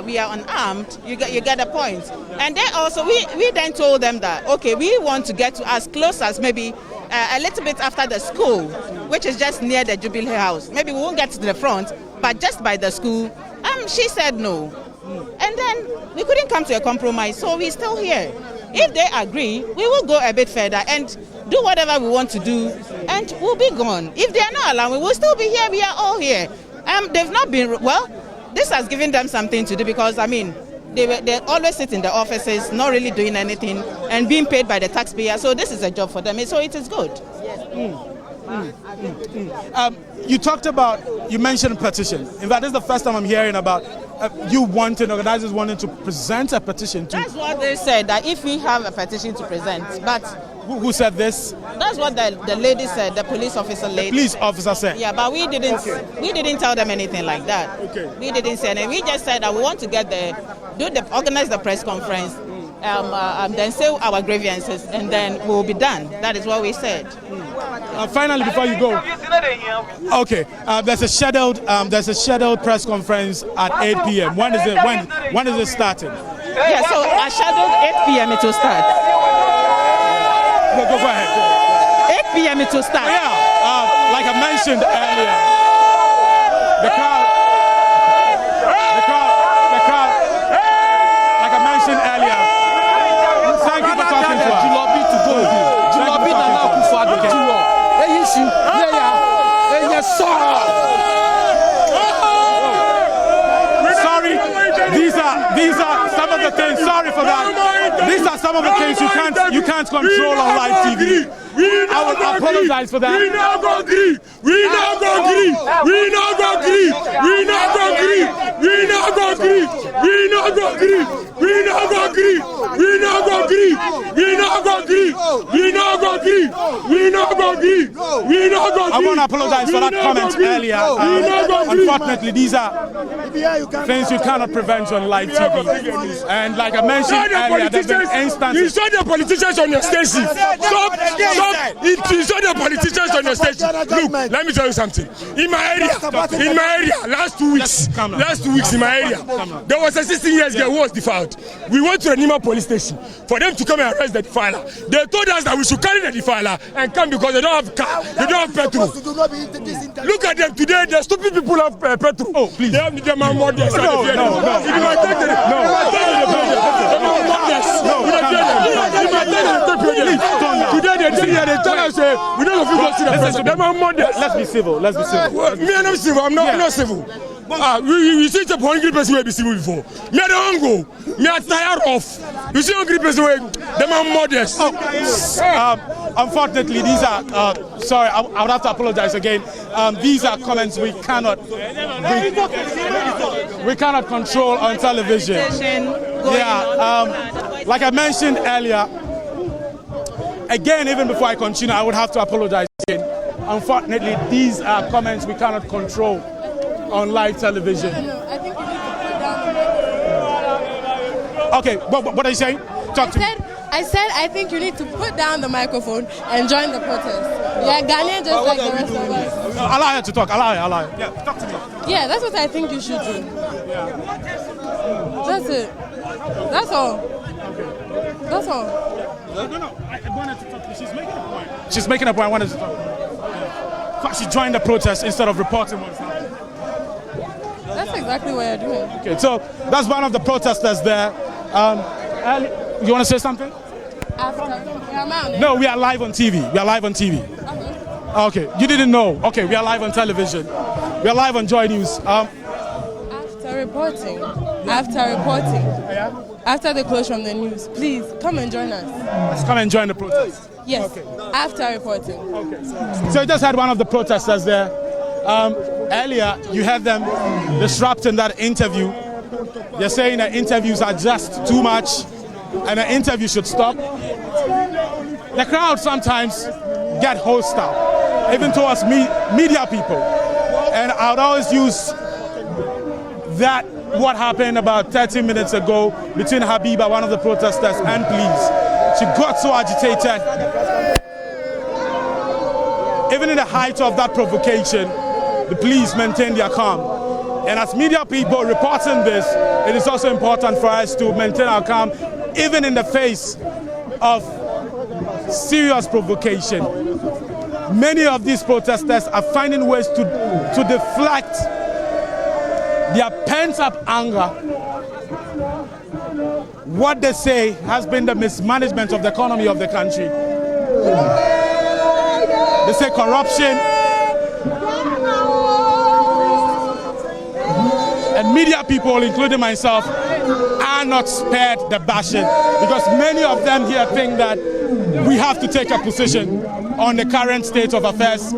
Speaker 16: we are unarmed. You get the point. And they also, we then told them that, okay, we want to get to as close as maybe a little bit after the school, which is just near the Jubilee House. Maybe we won't get to the front, but just by the school. She said no. And then we couldn't come to a compromise, so we're still here. If they agree, we will go a bit further and do whatever we want to do, and we'll be gone. If they are not allowed, we will still be here. We are all here. They've not been, well, this has given them something to do, because, they always sit in the offices, not really doing anything, and being paid by the taxpayer. So this is a job for them. So it is good.
Speaker 1: You mentioned petition. In fact, this is the first time I'm hearing about organizers wanting to present a petition to.
Speaker 16: That's what they said, that if we have a petition to present, but.
Speaker 1: Who said this?
Speaker 16: That's what the lady said, the police officer lady.
Speaker 1: The police officer said?
Speaker 16: Yeah, but we didn't tell them anything like that.
Speaker 1: Okay.
Speaker 16: We didn't say anything. We just said that we want to organize the press conference, then say our grievances, and then we'll be done. That is what we said.
Speaker 1: Finally, before you go, okay, there's a scheduled press conference at 8 p.m. When is it starting?
Speaker 16: Yeah, so I scheduled 8 p.m. it will start.
Speaker 1: Go ahead.
Speaker 16: 8 p.m. it will start.
Speaker 1: Yeah, like I mentioned earlier, the crowd, like I mentioned earlier, thank you for talking to us. Sorry, these are some of the things. Sorry for that. These are some of the things you can't control on live TV. I would apologize for that.
Speaker 9: We not gonna agree. We not gonna agree. We not gonna agree. We not gonna agree. We not gonna agree. We not go agree. We not go agree. We not go agree. We not go agree. We not go agree. We not go agree. We not go agree.
Speaker 1: I want to apologize for that comment earlier. Unfortunately, these are things you cannot prevent on live TV. And like I mentioned earlier, there's been instances.
Speaker 9: You saw the politicians on your station. Stop. You saw the politicians on your station. Look, let me tell you something. In my area, last 2 weeks in my area, there was a 16-year-old girl who was defiled. We went to the Nima police station for them to come and arrest the defiler. They told us that we should carry the defiler and come because they don't have car, they don't have petrol. Look at them today, the stupid people have petrol. Oh, please. They have the man more than Today they tell us we don't have to go see the president.
Speaker 1: Let's be civil.
Speaker 9: Me, I'm not civil. I'm not civil. We see the hungry person will be civil before. Me, I don't go. Me, I'm tired of. You see hungry person will them are modest.
Speaker 1: Unfortunately, these are sorry. I would have to apologize again. These are comments we cannot control on television. Yeah. Like I mentioned earlier. Again, even before I continue, I would have to apologize again. Unfortunately, these are comments we cannot control on live television. Okay, what are you saying? Talk to me.
Speaker 17: I said I think you need to put down the microphone and join the protest. Yeah, Ghanaian just like the rest of us.
Speaker 1: Allow her to talk. Allow her. Yeah, talk to me.
Speaker 17: Yeah, that's what I think you should do. That's it. That's all. That's all.
Speaker 1: No. I wanted to talk to her. She's making a point. I wanted to talk to her. She joined the protest instead of reporting what's happening.
Speaker 17: That's exactly what you're doing.
Speaker 1: Okay, so that's one of the protesters there. You want to say something? No, we are live on TV. Okay, you didn't know. Okay, we are live on television. We are live on Joy News.
Speaker 17: After reporting, after the close from the news, please come and join us.
Speaker 1: Let's come and join the protest.
Speaker 17: Yes, okay. After reporting.
Speaker 1: Okay. So you just had one of the protesters there. Earlier, you had them disrupting that interview. They're saying that interviews are just too much and an interview should stop. The crowd sometimes get hostile, even towards media people. And I would always use that, what happened about 30 minutes ago between Habiba, one of the protesters, and Please. She got so agitated. Even in the height of that provocation, the police maintained their calm. And as media people reporting this, it is also important for us to maintain our calm, even in the face of serious provocation. Many of these protesters are finding ways to deflect their pent-up anger. What they say has been the mismanagement of the economy of the country. They say corruption. And media people, including myself, are not spared the bashing, because many of them here think that we have to take a position on the current state of affairs.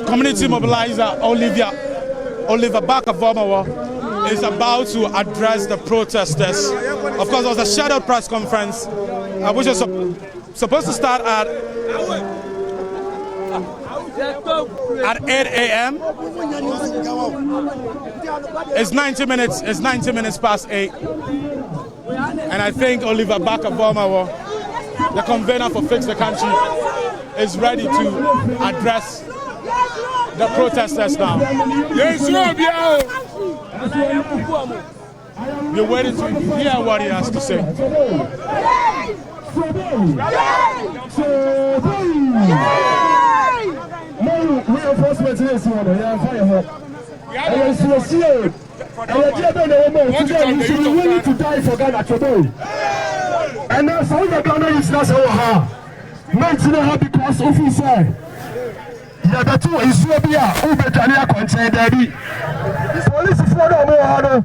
Speaker 1: Community mobilizer Oliver Barker-Vormawa is about to address the protesters. Of course, there was a scheduled press conference which was supposed to start at 8 a.m. It's 90 minutes past 8. And I think Oliver Barker-Vormawa, the convener for Fix the Country, is ready to address the protesters now. We're waiting to hear what he has to say.
Speaker 18: Reinforcement is one. You should be willing to die for Ghana today. And now some of the Ghana is not so hard. Mention because officer. Yeah, the two is Serbia, Ubetania contain daddy. Police is not over.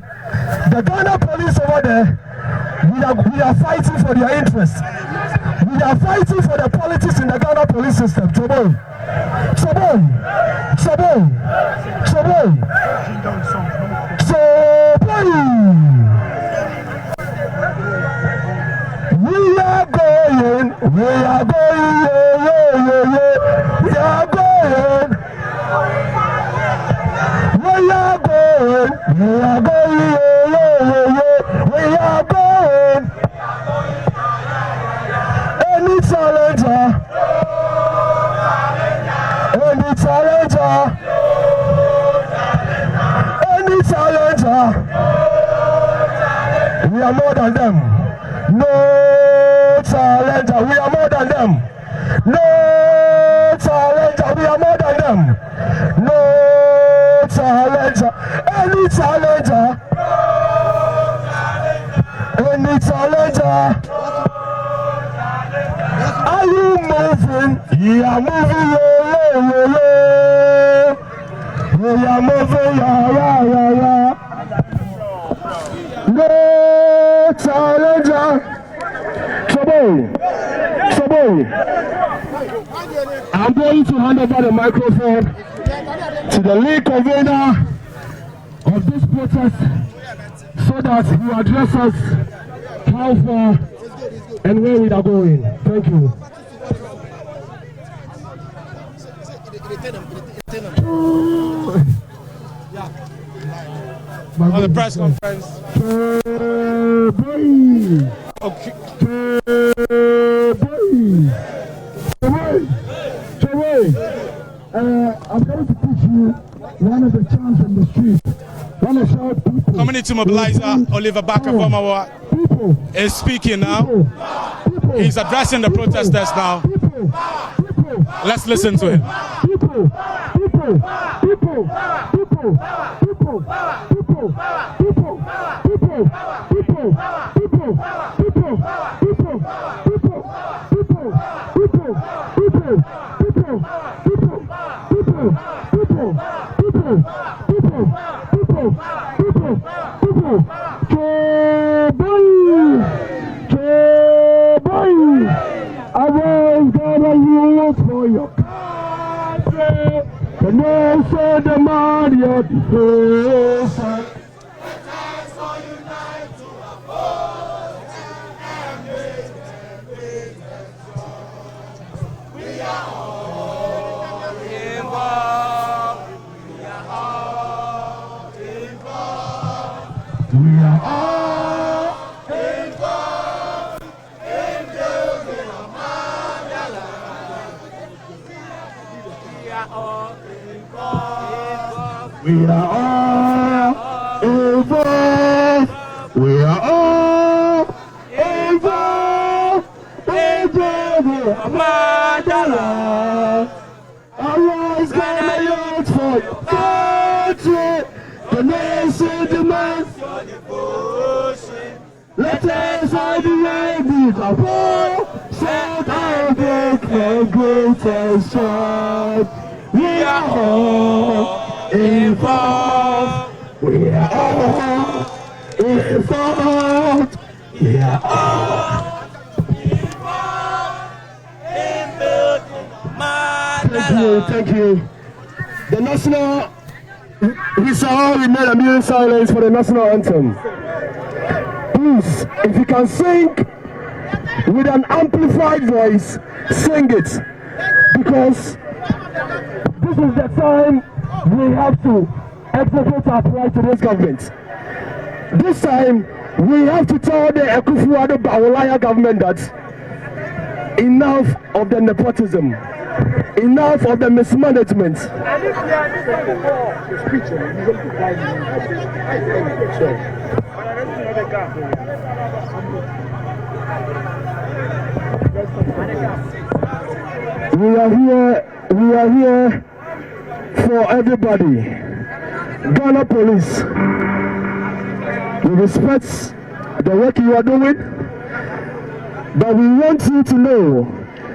Speaker 18: The Ghana police over there, we are fighting for their interests. We are fighting for the politics in the Ghana police system. Trouble. We are going, Any challenger, we are more than them. No challenger, we are more than them. No challenger, we are more than them. No challenger, any challenger. Are you moving? Yeah, moving. We are moving, yeah. No challenger. Trouble. I'm going to hand over the microphone to the lead convener of this protest so that he address us how far and where we are going. Thank you.
Speaker 1: On the press conference. Okay.
Speaker 18: I'm going to put you one of the chants in the street.
Speaker 1: Community mobilizer Oliver Baka is speaking now. He's addressing the protesters now. Let's listen to him.
Speaker 18: I will gather you for your country, the nation, the man, your defense. We are all involved. We are all involved. Mandela. Arise, Ghana youth, for your country. The nation demands your devotion. Let us all be ready to fall. Set our big and greatest stride. We are all involved. We are all involved. We are all involved in building Mandela. Thank you. The national, we shall remain a minute silence for the national anthem. Please, if you can sing with an amplified voice, sing it, because this is the time we have to execute our plight to this government. This time, we have to tell the Ekufuado Bawolaya government that enough of the nepotism, Enough of the mismanagement. We are here for everybody. Ghana Police, we respect the work you are doing, but we want you to know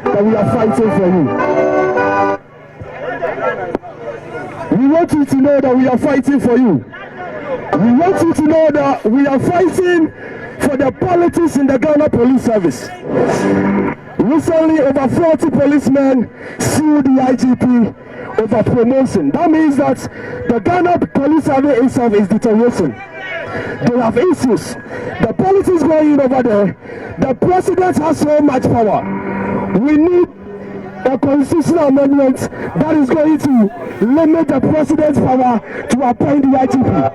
Speaker 18: that we are fighting for you. We want you to know that we are fighting for you. We want you to know that we are fighting for the politics in the Ghana Police Service. Recently, over 40 policemen sued the IGP over promotion. That means that the Ghana Police Service itself is deteriorating. They have issues. The politics going over there. The president has so much power. We need a constitutional amendment that is going to limit the president's power to appoint the IGP.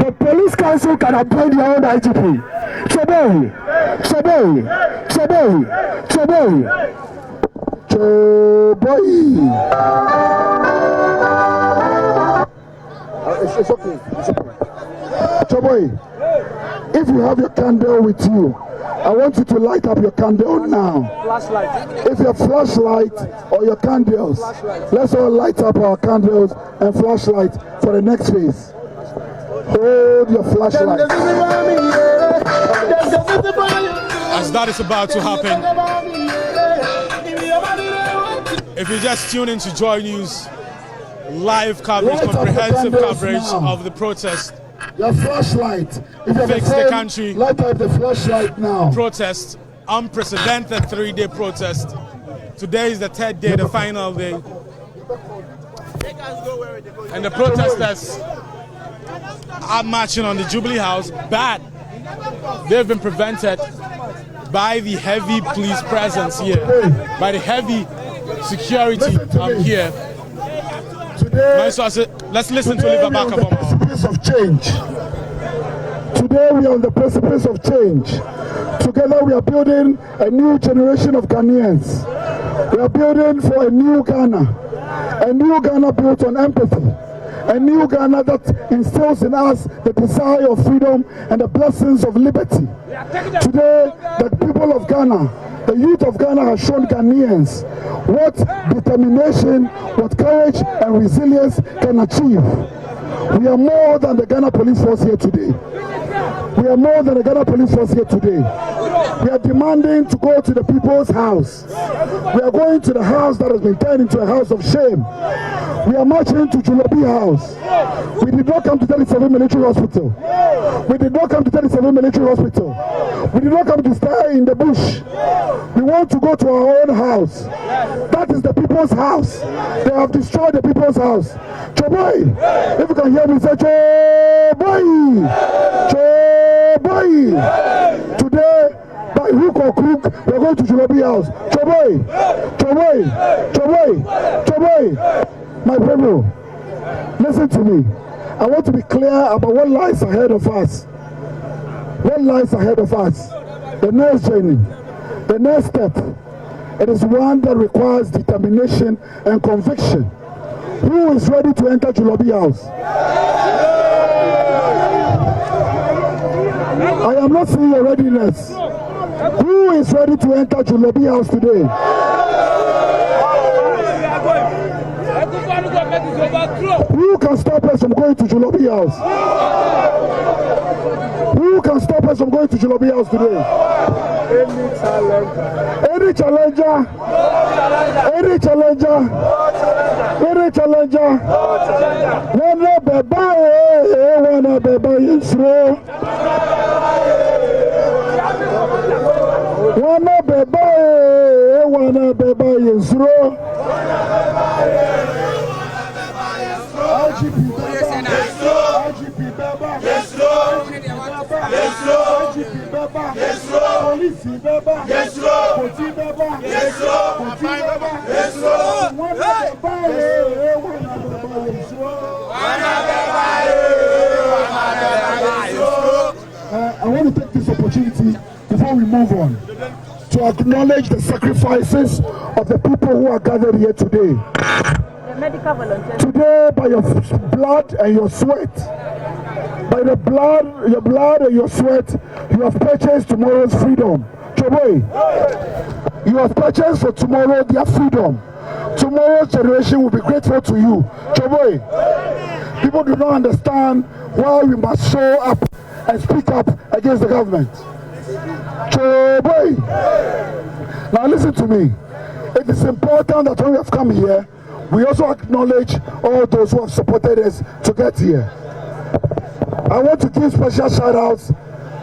Speaker 18: The police council can appoint their own IGP. Choboy. It's okay. Choboy, if you have your candle with you, I want you to light up your candle now. Flashlight. If your flashlight or your candles, let's all light up our candles and flashlight for the next phase. Hold your flashlight.
Speaker 1: As that is about to happen, if you just tune into Joy News, live coverage, comprehensive coverage of the protest.
Speaker 18: Your flashlight. If you
Speaker 1: Fix the country.
Speaker 18: Light up the flashlight now.
Speaker 1: Protest, unprecedented 3-day protest. Today is the 3rd day, the final day. And the protesters are marching on the Jubilee House, but they've been prevented by the heavy police presence here, by the heavy security here.
Speaker 18: Today,
Speaker 1: let's listen to Oliver Barker.
Speaker 18: Of change. Today we are on the precipice of change. Together we are building a new generation of Ghanaians. We are building for a new Ghana built on empathy. A new Ghana that instills in us the desire of freedom and the blessings of liberty. Today, the people of Ghana, the youth of Ghana has shown Ghanaians what determination, what courage and resilience can achieve. We are more than the Ghana Police Force here today. We are more than the Ghana Police Force here today. We are demanding to go to the people's house. We are going to the house that has been turned into a house of shame. We are marching to Jubilee House. We did not come to 37 Military Hospital. We did not come to 37 Military Hospital. We did not come to stay in the bush. We want to go to our own house. That is the people's house. They have destroyed the people's house. Choboy, if you can hear me, say Choboy, Choboy. Today, by hook or crook, we are going to Jubilee House. Choboy, Choboy, Choboy, Choboy. My people, listen to me. I want to be clear about what lies ahead of us. What lies ahead of us? The next journey, the next step. It is one that requires determination and conviction. Who is ready to enter Jubilee House? I am not seeing your readiness. Who is ready to enter Jubilee House today? Who can stop us from going to Jubilee House? Who can stop us from going to Jubilee House today? Any challenger? Any challenger? Any challenger? Wanna beba, wanna beba Yisro. Wanna beba Yisro. I want to take this opportunity before we move on to acknowledge the sacrifices of the people who are gathered here today.
Speaker 5: The medical volunteers.
Speaker 18: Today, by your blood and your sweat, by your blood and your sweat, you have purchased tomorrow's freedom. Joboy, you have purchased for tomorrow their freedom. Tomorrow's generation will be grateful to you. Joboy, people do not understand why we must show up and speak up against the government. Joboy, now listen to me. It is important that when we have come here, we also acknowledge all those who have supported us to get here. I want to give special shout outs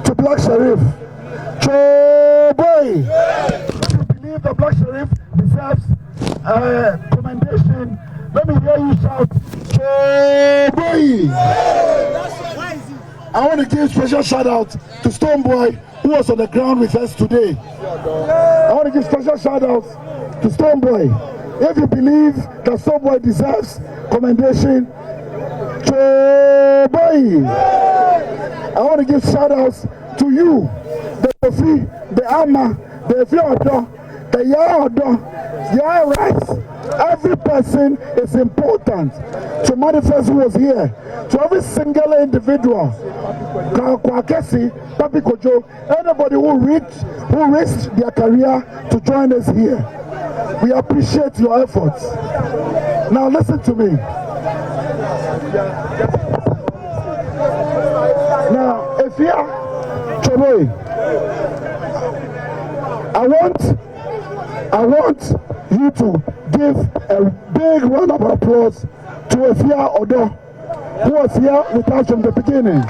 Speaker 18: to Black Sheriff. Joboy! If you believe that Black Sheriff deserves commendation, let me hear you shout, Joboy! I want to give special shout out to Stoneboy, who was on the ground with us today. I want to give special shout outs to Stoneboy. If you believe that Stoneboy deserves commendation, Joboy! I want to give shout outs to you, the Kofi, the Ama, the Fiodo, the Yaodo, your rights. Every person is important. To manifest who was here, to every single individual, Kwakesi, Papi Kojo, anybody who risked their career to join us here. We appreciate your efforts. Now listen to me. Now, if you are Joboy, I want you to give a big round of applause to Efia Odo, who was here with us from the beginning.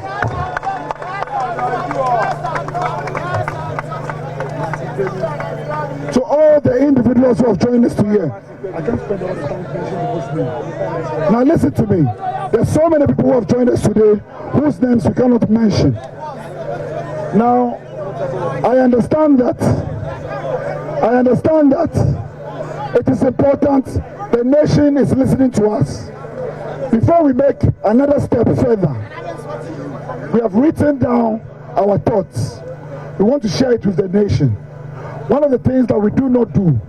Speaker 18: To all the individuals who have joined us here. I can't spend all the time mentioning people's names. Now listen to me. There's so many people who have joined us today whose names we cannot mention. Now, I understand that it is important the nation is listening to us. Before we make another step further, we have written down our thoughts. We want to share it with the nation. One of the things that we do not do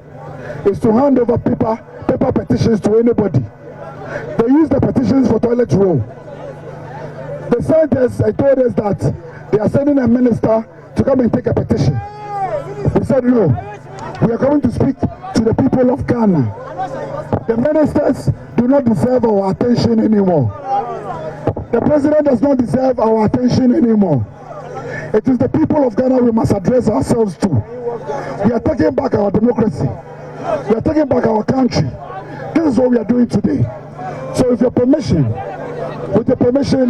Speaker 18: is to hand over paper petitions to anybody. They use the petitions for toilet roll. They sent us and told us that they are sending a minister to come and take a petition. We said no. We are coming to speak to the people of Ghana. The ministers do not deserve our attention anymore. The president does not deserve our attention anymore. It is the people of Ghana we must address ourselves to. We are taking back our democracy. We are taking back our country. This is what we are doing today. So with your permission,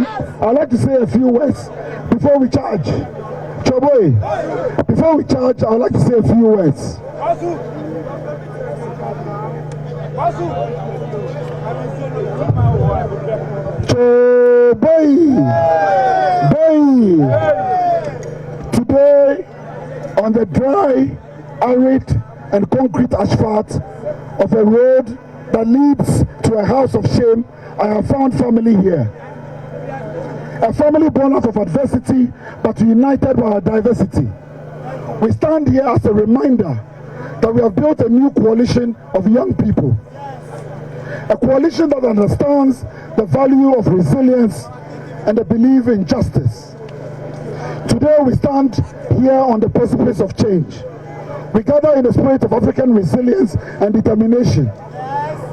Speaker 18: I'd like to say a few words before we charge. Joboy, before we charge, I'd like to say a few words. Today, on the dry, arid, and concrete asphalt of a road that leads to a house of shame, I have found family here. A family born out of adversity, but united by our diversity. We stand here as a reminder that we have built a new coalition of young people. A coalition that understands the value of resilience and the belief in justice. Today we stand here on the precipice of change. We gather in the spirit of African resilience and determination.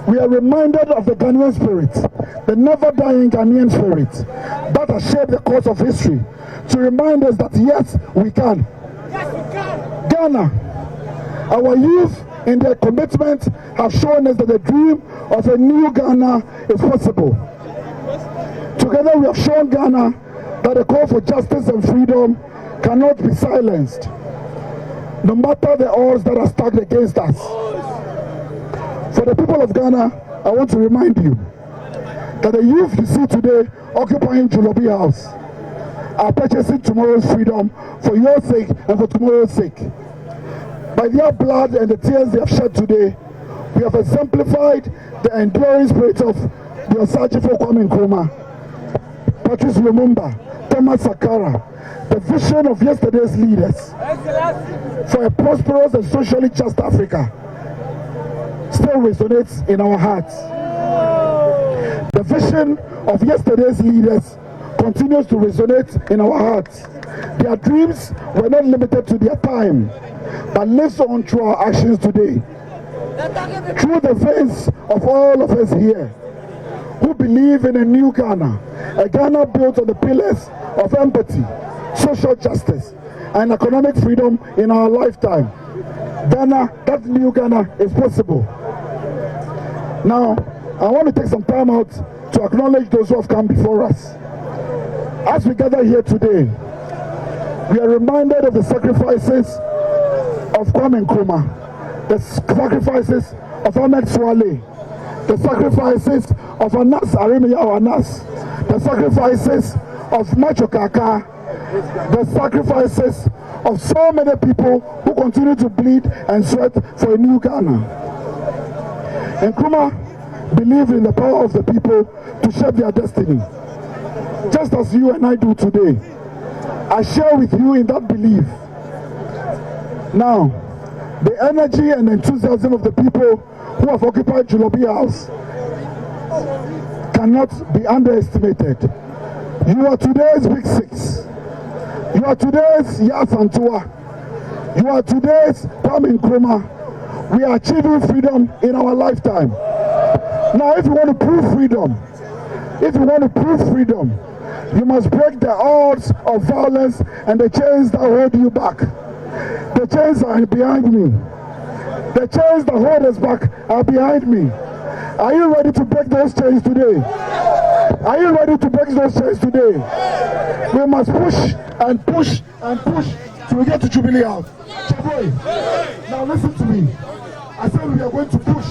Speaker 18: We are reminded of the Ghanaian spirit, the never-dying Ghanaian spirit that has shaped the course of history, to remind us that yes, we can. Yes, we can. Ghana, our youth in their commitment have shown us that the dream of a new Ghana is possible. Together we have shown Ghana that the call for justice and freedom cannot be silenced, no matter the odds that are stacked against us. For the people of Ghana, I want to remind you that the youth you see today occupying Jubilee House are purchasing tomorrow's freedom for your sake and for tomorrow's sake. By their blood and the tears they have shed today, we have exemplified the enduring spirit of the Osagifo Kwame Nkrumah, Patrice Lumumba, Thomas Sankara, the vision of yesterday's leaders for a prosperous and socially just Africa still resonates in our hearts. The vision of yesterday's leaders continues to resonate in our hearts. Their dreams were not limited to their time, but lives on through our actions today. Through the veins of all of us here who believe in a new Ghana, a Ghana built on the pillars of empathy, social justice, and economic freedom in our lifetime. Ghana, that new Ghana is possible. Now, I want to take some time out to acknowledge those who have come before us. As we gather here today, we are reminded of the sacrifices of Kwame Nkrumah, the sacrifices of Ahmed Swale, the sacrifices of Anas Arimiyao Anas, the sacrifices of Macho Kaka, the sacrifices of so many people who continue to bleed and sweat for a new Ghana. Nkrumah believed in the power of the people to shape their destiny, just as you and I do today. I share with you in that belief. Now, the energy and enthusiasm of the people who have occupied Jubilee House cannot be underestimated. You are today's Big Six. You are today's Yasantua. You are today's Kwame Nkrumah. We are achieving freedom in our lifetime. Now, if you want to prove freedom, you must break the odds of violence and the chains that hold you back. The chains are behind me. The chains that hold us back are behind me. Are you ready to break those chains today? Are you ready to break those chains today? We must push and push and push till we get to Jubilee House. Chaboy, now listen to me. I said we are going to push.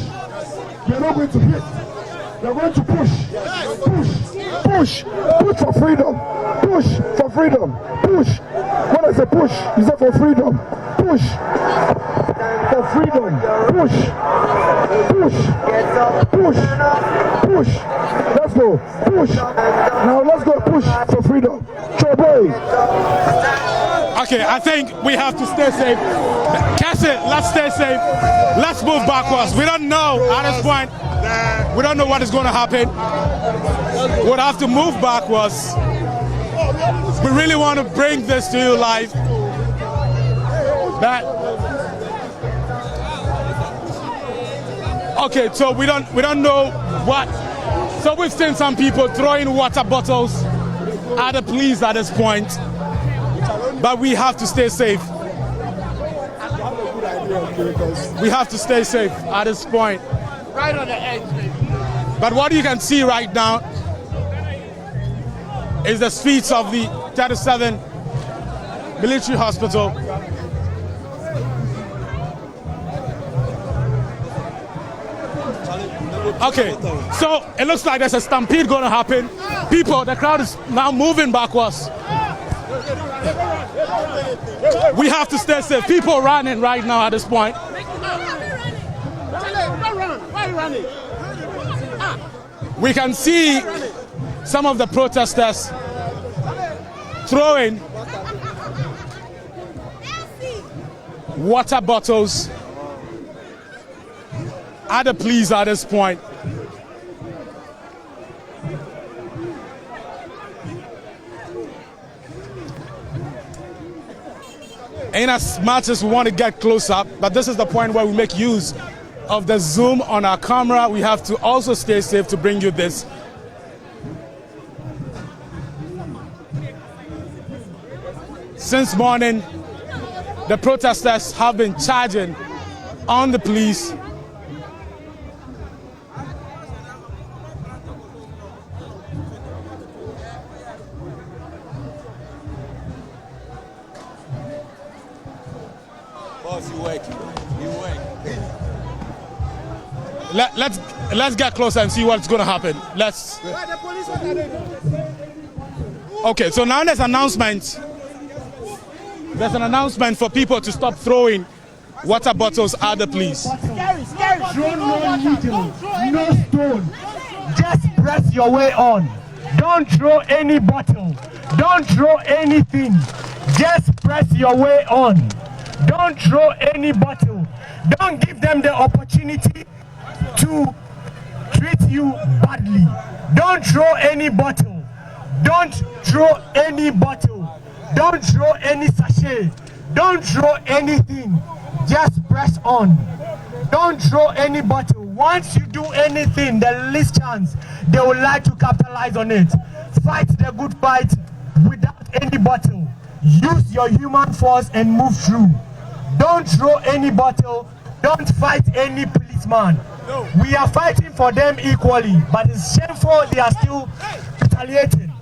Speaker 18: We are not going to hit. We are going to push. Push for freedom. Push for freedom. Push. When I say push, you say for freedom. Push for freedom. Push. Let's go. Push. Now let's go push for freedom. Choboy.
Speaker 1: Okay, I think we have to stay safe. Cassie, let's stay safe. Let's move backwards. We don't know at this point. We don't know what is going to happen. We'll have to move backwards. We really want to bring this to you live. Okay, so we don't know what. So we've seen some people throwing water bottles at the police at this point. But we have to stay safe. We have to stay safe at this point.
Speaker 9: Right on the edge.
Speaker 1: But what you can see right now is the streets of the 37 military hospital. Okay, so it looks like there's a stampede going to happen. The crowd is now moving backwards. We have to stay safe. People running right now at this point. We can see some of the protesters throwing water bottles at the police at this point. In as much as we want to get close up, but this is the point where we make use of the zoom on our camera. We have to also stay safe to bring you this. Since morning, the protesters have been charging on the police.
Speaker 3: Boss, you work.
Speaker 1: Let's get closer and see what's going to happen. Okay, so now there's an announcement. There's an announcement for people to stop throwing water bottles at the police.
Speaker 18: Throw no needle, no stone. Just press your way on. Don't throw any bottle. Don't throw anything. Just press your way on. Don't throw any bottle. Don't give them the opportunity to treat you badly. Don't throw any bottle. Don't throw any bottle. Don't throw any sachet. Don't throw anything. Just press on. Don't throw any bottle. Once you do anything, the least chance they would like to capitalize on it. Fight the good fight without any bottle. Use your human force and move through. Don't throw any bottle. Don't fight any policeman. We are fighting for them equally, but it's shameful they are still retaliating.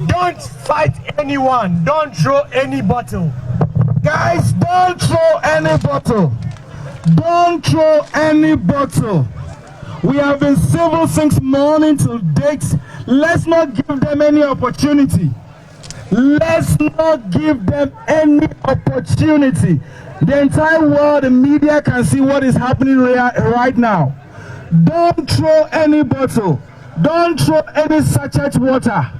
Speaker 18: Don't fight anyone. Don't throw any bottle. Guys, don't throw any bottle. Don't throw any bottle. We have been civil since morning till date. Let's not give them any opportunity. Let's not give them any opportunity. The entire world, the media can see what is happening right now. Don't throw any bottle. Don't throw any sachet water.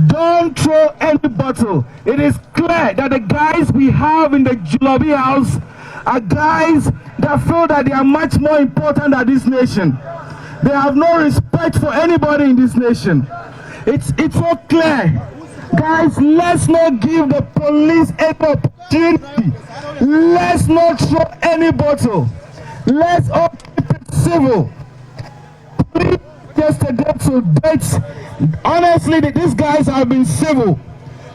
Speaker 18: Don't throw any bottle. It is clear that the guys we have in the Jubilee House are guys that feel that they are much more important than this nation. They have no respect for anybody in this nation. It's so clear. Guys, let's not give the police any opportunity. Let's not throw any bottle. Let's all keep it civil. Please, yesterday to date, honestly, these guys have been civil.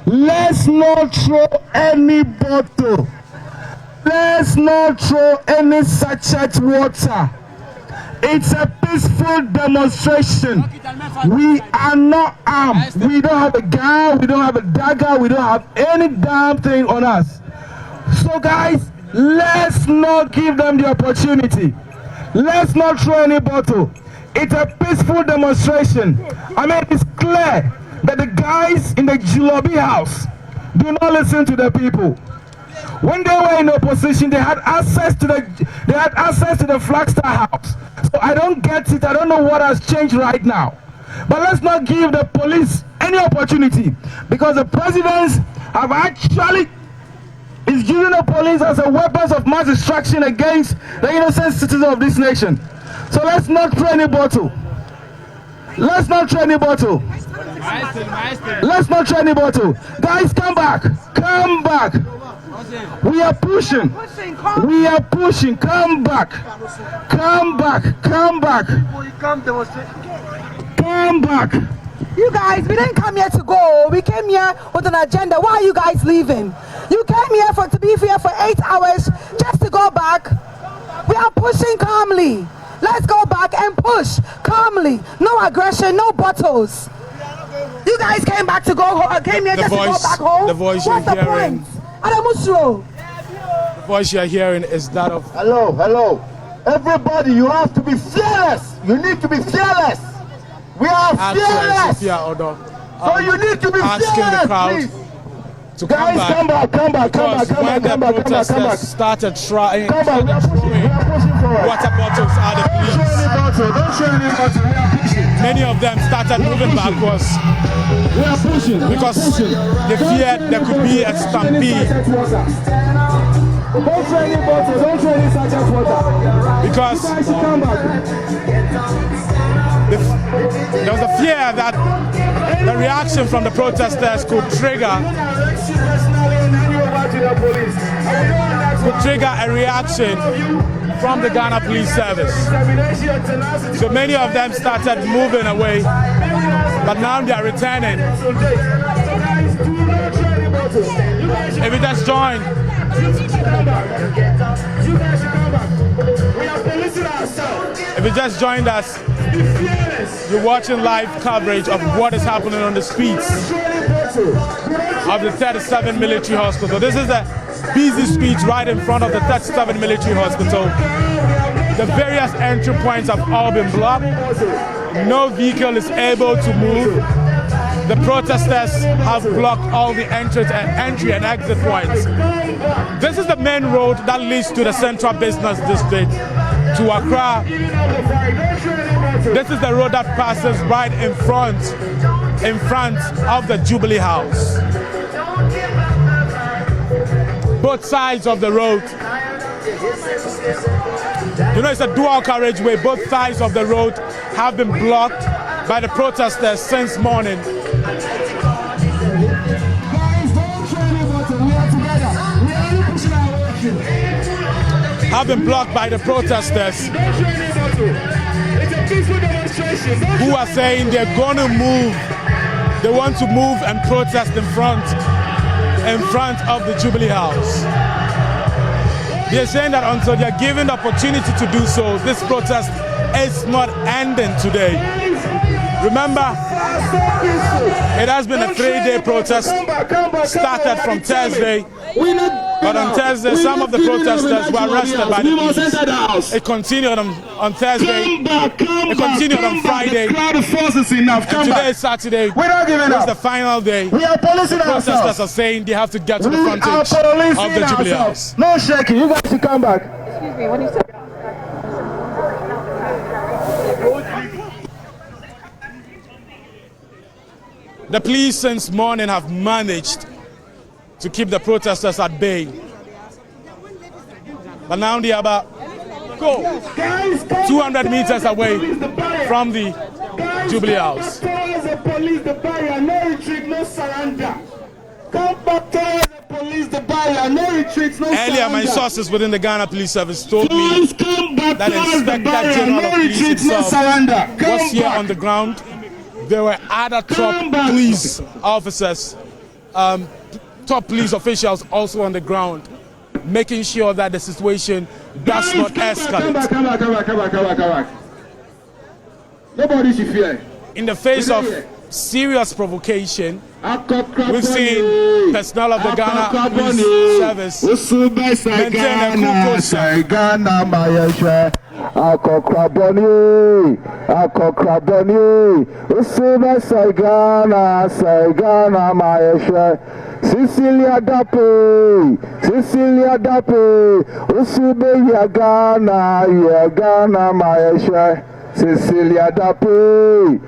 Speaker 18: Let's not throw any bottle. Let's not throw any sachet water. It's a peaceful demonstration. We are not armed. We don't have a gun, we don't have a dagger, we don't have any damn thing on us. So guys, let's not give them the opportunity. Let's not throw any bottle. It's a peaceful demonstration. I mean, it's clear that the guys in the Jubilee House do not listen to the people. When they were in opposition, they had access to the Flagstaff House. So I don't get it. I don't know what has changed right now. But let's not give the police any opportunity, because the president have actually is using the police as a weapon of mass destruction against the innocent citizens of this nation. So let's not throw any bottle. Let's not throw any bottle. Let's not throw any bottle. Guys, come back. Come back. We are pushing. We are pushing. Come back. Come back. Come back. Come back.
Speaker 14: You guys, we didn't come here to go. We came here with an agenda. Why are you guys leaving? You came here to be here for 8 hours just to go back. We are pushing calmly. Let's go back and push calmly. No aggression, no bottles. You guys came back to go home. Came here just to go back home.
Speaker 1: The voice
Speaker 14: What's
Speaker 1: you're
Speaker 14: the
Speaker 1: hearing.
Speaker 14: point? The
Speaker 1: voice you're hearing is that of...
Speaker 18: Hello, hello. Everybody, you have to be fearless. You need to be fearless. We are fearless. So you need to be fearless,
Speaker 1: the crowd
Speaker 18: please.
Speaker 1: To
Speaker 18: guys, come back.
Speaker 1: Started trying
Speaker 18: come back. We are pushing forward.
Speaker 1: Water bottles are the police.
Speaker 18: Don't show any bottle. We are pushing.
Speaker 1: Many of them started moving backwards.
Speaker 18: We are pushing.
Speaker 1: Because they feared there could be a stampede.
Speaker 18: Don't show any bottle. Don't show any sachet water.
Speaker 1: Because
Speaker 18: come back.
Speaker 1: There was a fear that the reaction from the protesters could trigger a reaction from the Ghana Police Service. So many of them started moving away, but now they are returning. If you just join, if you just joined us, you're watching live coverage of what is happening on the streets of the 37 Military Hospital. This is the busy streets right in front of the 37 Military Hospital. The various entry points have all been blocked. No vehicle is able to move. The protesters have blocked all the entry and exit points. This is the main road that leads to the Central Business District. to Accra. This is the road that passes right in front of the Jubilee House. Both sides of the road. You know, it's a dual carriageway. Both sides of the road have been blocked by the protesters since morning. Have been blocked by the protesters who are saying they're going to move. They want to move and protest in front of the Jubilee House. They're saying that until they're given the opportunity to do so, this protest is not ending today. Remember, it has been a 3-day protest, started from Thursday, but on Thursday some of the protesters were arrested by the police. It continued on Thursday, it continued on Friday, and today is Saturday. It's the final day. The protesters are saying they have to get to the frontage of the Jubilee House.
Speaker 18: No shaking, you guys should come back.
Speaker 5: Excuse me, what do you say?
Speaker 1: The police since morning have managed to keep the protesters at bay. But now they are about 200 meters away from the Jubilee House. Earlier, my sources within the Ghana Police Service told me that Inspector General of Police himself was here on the ground. There were other top police officers, top police officials also on the ground, making sure that the situation does not escalate.
Speaker 18: Come back. Nobody should fear.
Speaker 1: In the face of serious provocation, we've seen personnel of the Ghana Police Service maintain a cool posture.
Speaker 18: Akokraboni, Usuma Saigana, Mayesha, Cecilia Dape, Usube Yagana, Mayesha, Cecilia Dape.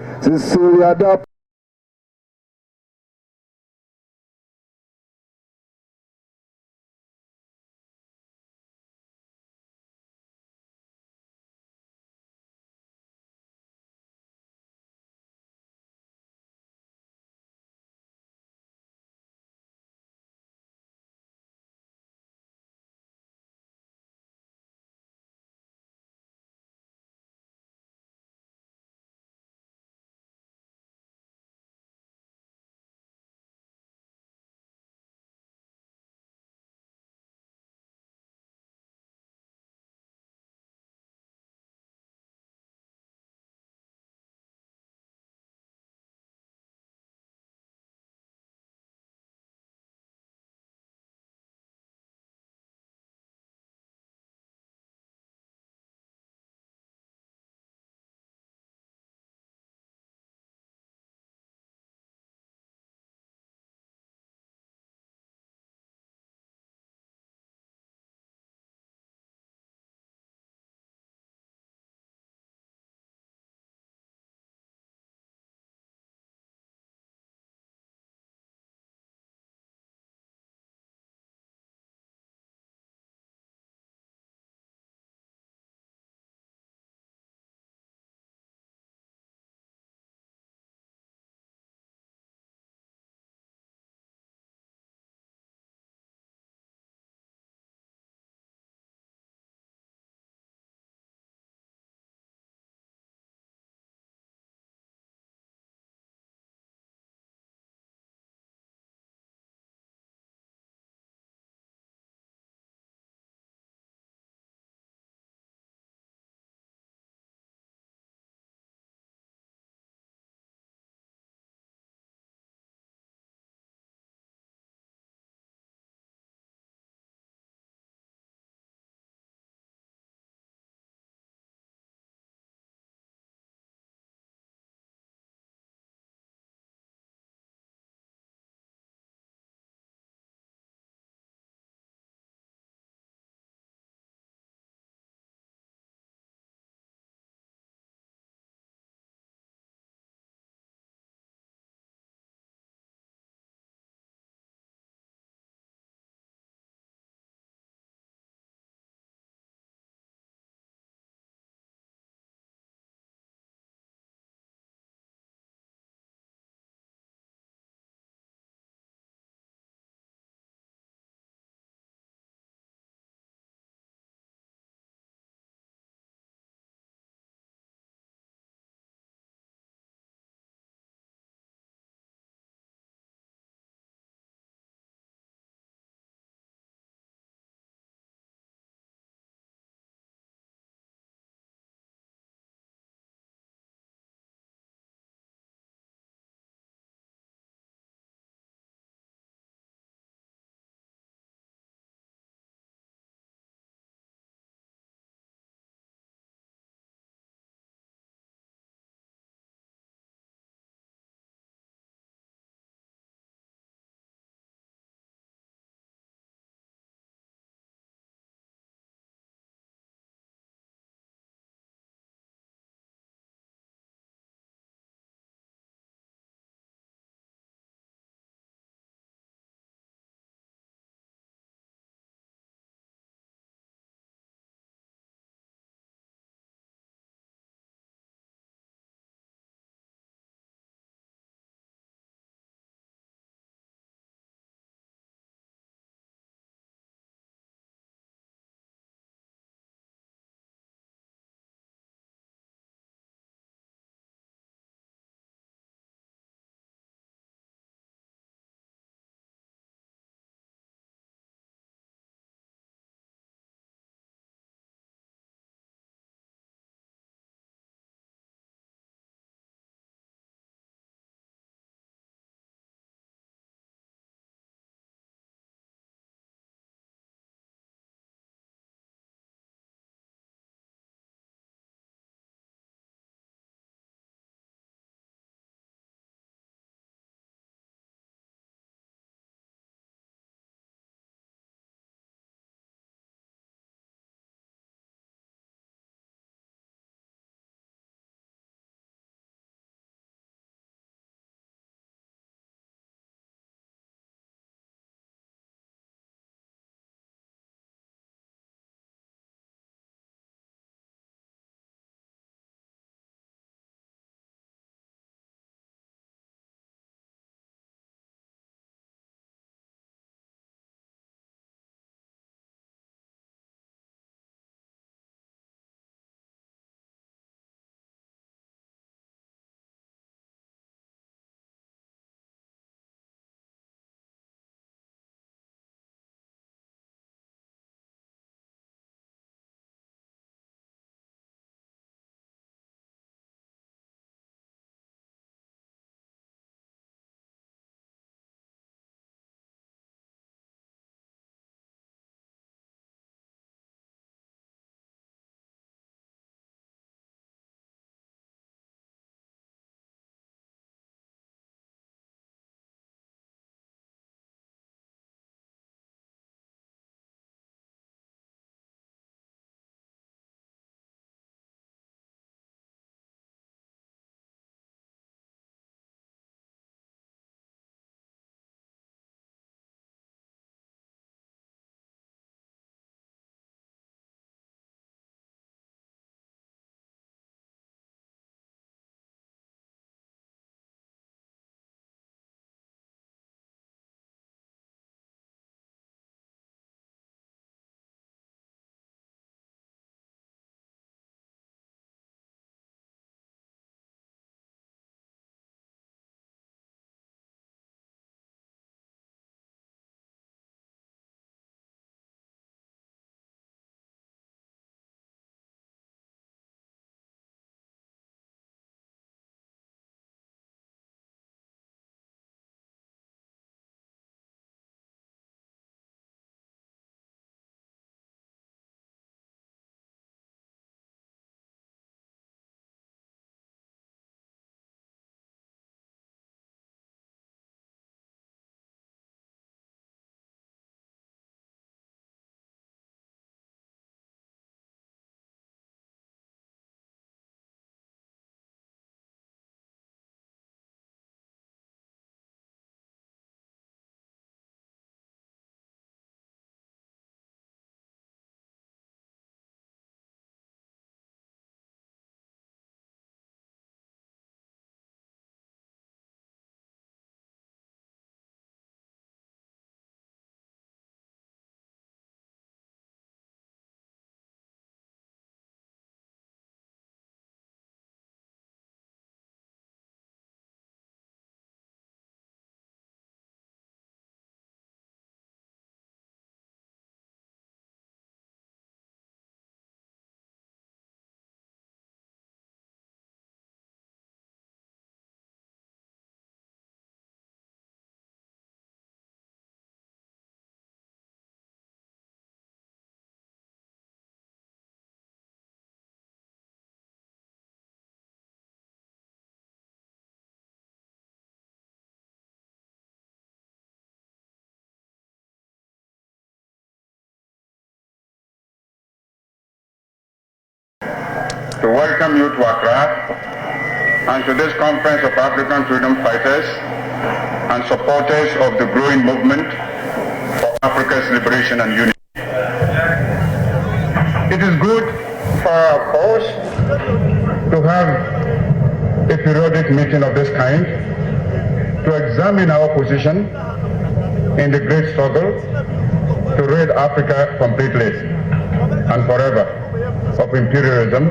Speaker 19: to welcome you to Accra and to this conference of African freedom fighters and supporters of the growing movement for Africa's liberation and unity. It is good for our cause to have a periodic meeting of this kind to examine our position in the great struggle to rid Africa completely and forever of imperialism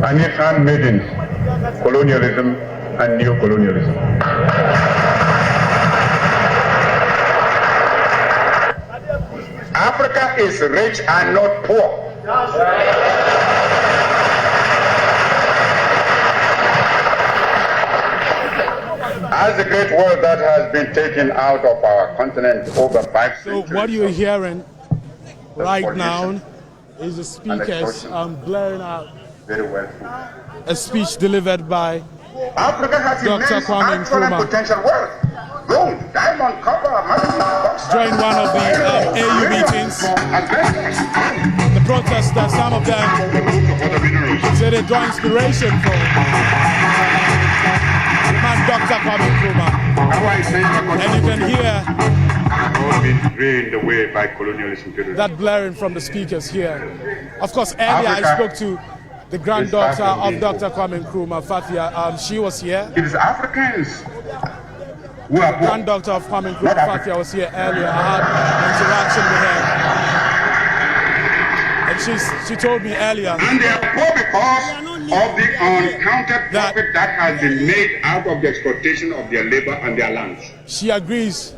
Speaker 19: and its handmaidens, colonialism and neo-colonialism. Africa is rich and not poor. As the great world that has been taken out of our continent over 5 centuries.
Speaker 1: So what you're hearing right now is the speakers blaring out a speech delivered by
Speaker 19: Africa has
Speaker 1: Dr. Kwame Nkrumah
Speaker 19: potential wealth. Gold, diamond, copper,
Speaker 1: during one of the AU meetings. The protesters, some of them say they draw inspiration from the man Dr. Kwame Nkrumah. And you can hear
Speaker 19: all been drained away by colonialism.
Speaker 1: That blaring from the speakers here. Of course, earlier I spoke to the granddaughter of Dr. Kwame Nkrumah, Fathia. She was here.
Speaker 19: It is Africans who are poor.
Speaker 1: Granddaughter of Kwame Nkrumah, Fathia, was here earlier. I had an interaction with her. And she told me earlier.
Speaker 19: And they are poor because of the uncounted profit that has been made out of the exploitation of their labor and their lands.
Speaker 1: She agrees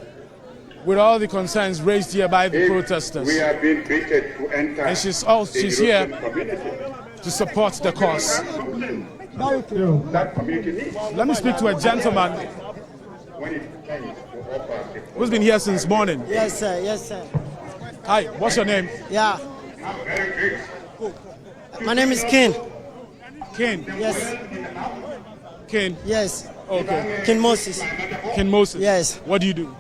Speaker 1: with all the concerns raised here by the protesters.
Speaker 19: We have been treated to enter.
Speaker 1: And she's here to support the cause. Let me speak to a gentleman who's been here since morning.
Speaker 20: Yes, sir. Yes, sir.
Speaker 1: Hi, what's your name?
Speaker 20: Yeah. My name is Ken.
Speaker 1: Ken?
Speaker 20: Yes.
Speaker 1: Ken?
Speaker 20: Yes.
Speaker 1: Okay.
Speaker 20: Ken Moses.
Speaker 1: Ken Moses?
Speaker 20: Yes.
Speaker 1: What do you do?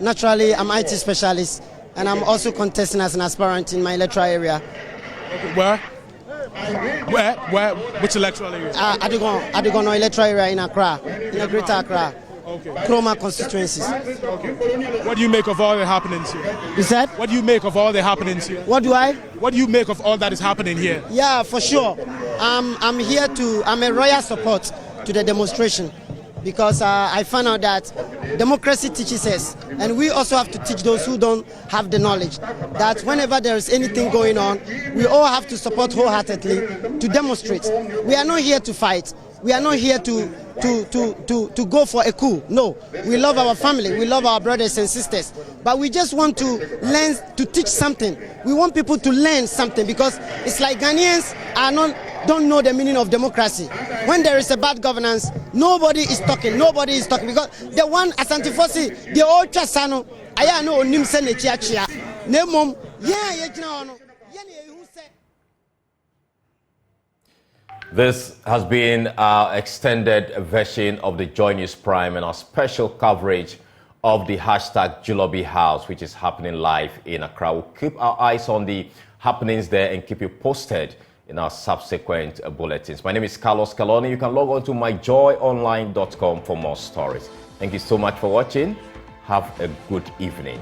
Speaker 20: Naturally, I'm IT specialist, and I'm also contesting as an aspirant in my electoral area.
Speaker 1: Okay. Where? Which electoral area?
Speaker 20: Adigono electoral area in Accra, in the Greater Accra.
Speaker 1: Okay.
Speaker 20: Chroma constituencies.
Speaker 1: Okay. What do you make of all the happenings here?
Speaker 20: You said?
Speaker 1: What do you make of all the happenings here?
Speaker 20: What do I?
Speaker 1: What do you make of all that is happening here?
Speaker 20: Yeah, for sure. I'm a royal support to the demonstration, because I found out that democracy teaches us, and we also have to teach those who don't have the knowledge, that whenever there is anything going on, we all have to support wholeheartedly to demonstrate. We are not here to fight. We are not here to go for a coup. No, we love our family, we love our brothers and sisters, but we just want to learn, to teach something. We want people to learn something, because it's like Ghanaians don't know the meaning of democracy. When there is a bad governance, nobody is talking, because the one Asante Fosi, the old Chasano, I know Nimse Nechiachia, Nemom,
Speaker 13: This has been our extended version of the Joy News Prime and our special coverage of the hashtag Jubilee House, which is happening live in Accra. We'll keep our eyes on the happenings there and keep you posted in our subsequent bulletins. My name is Carlos Caloni. You can log on to myjoyonline.com for more stories. Thank you so much for watching. Have a good evening.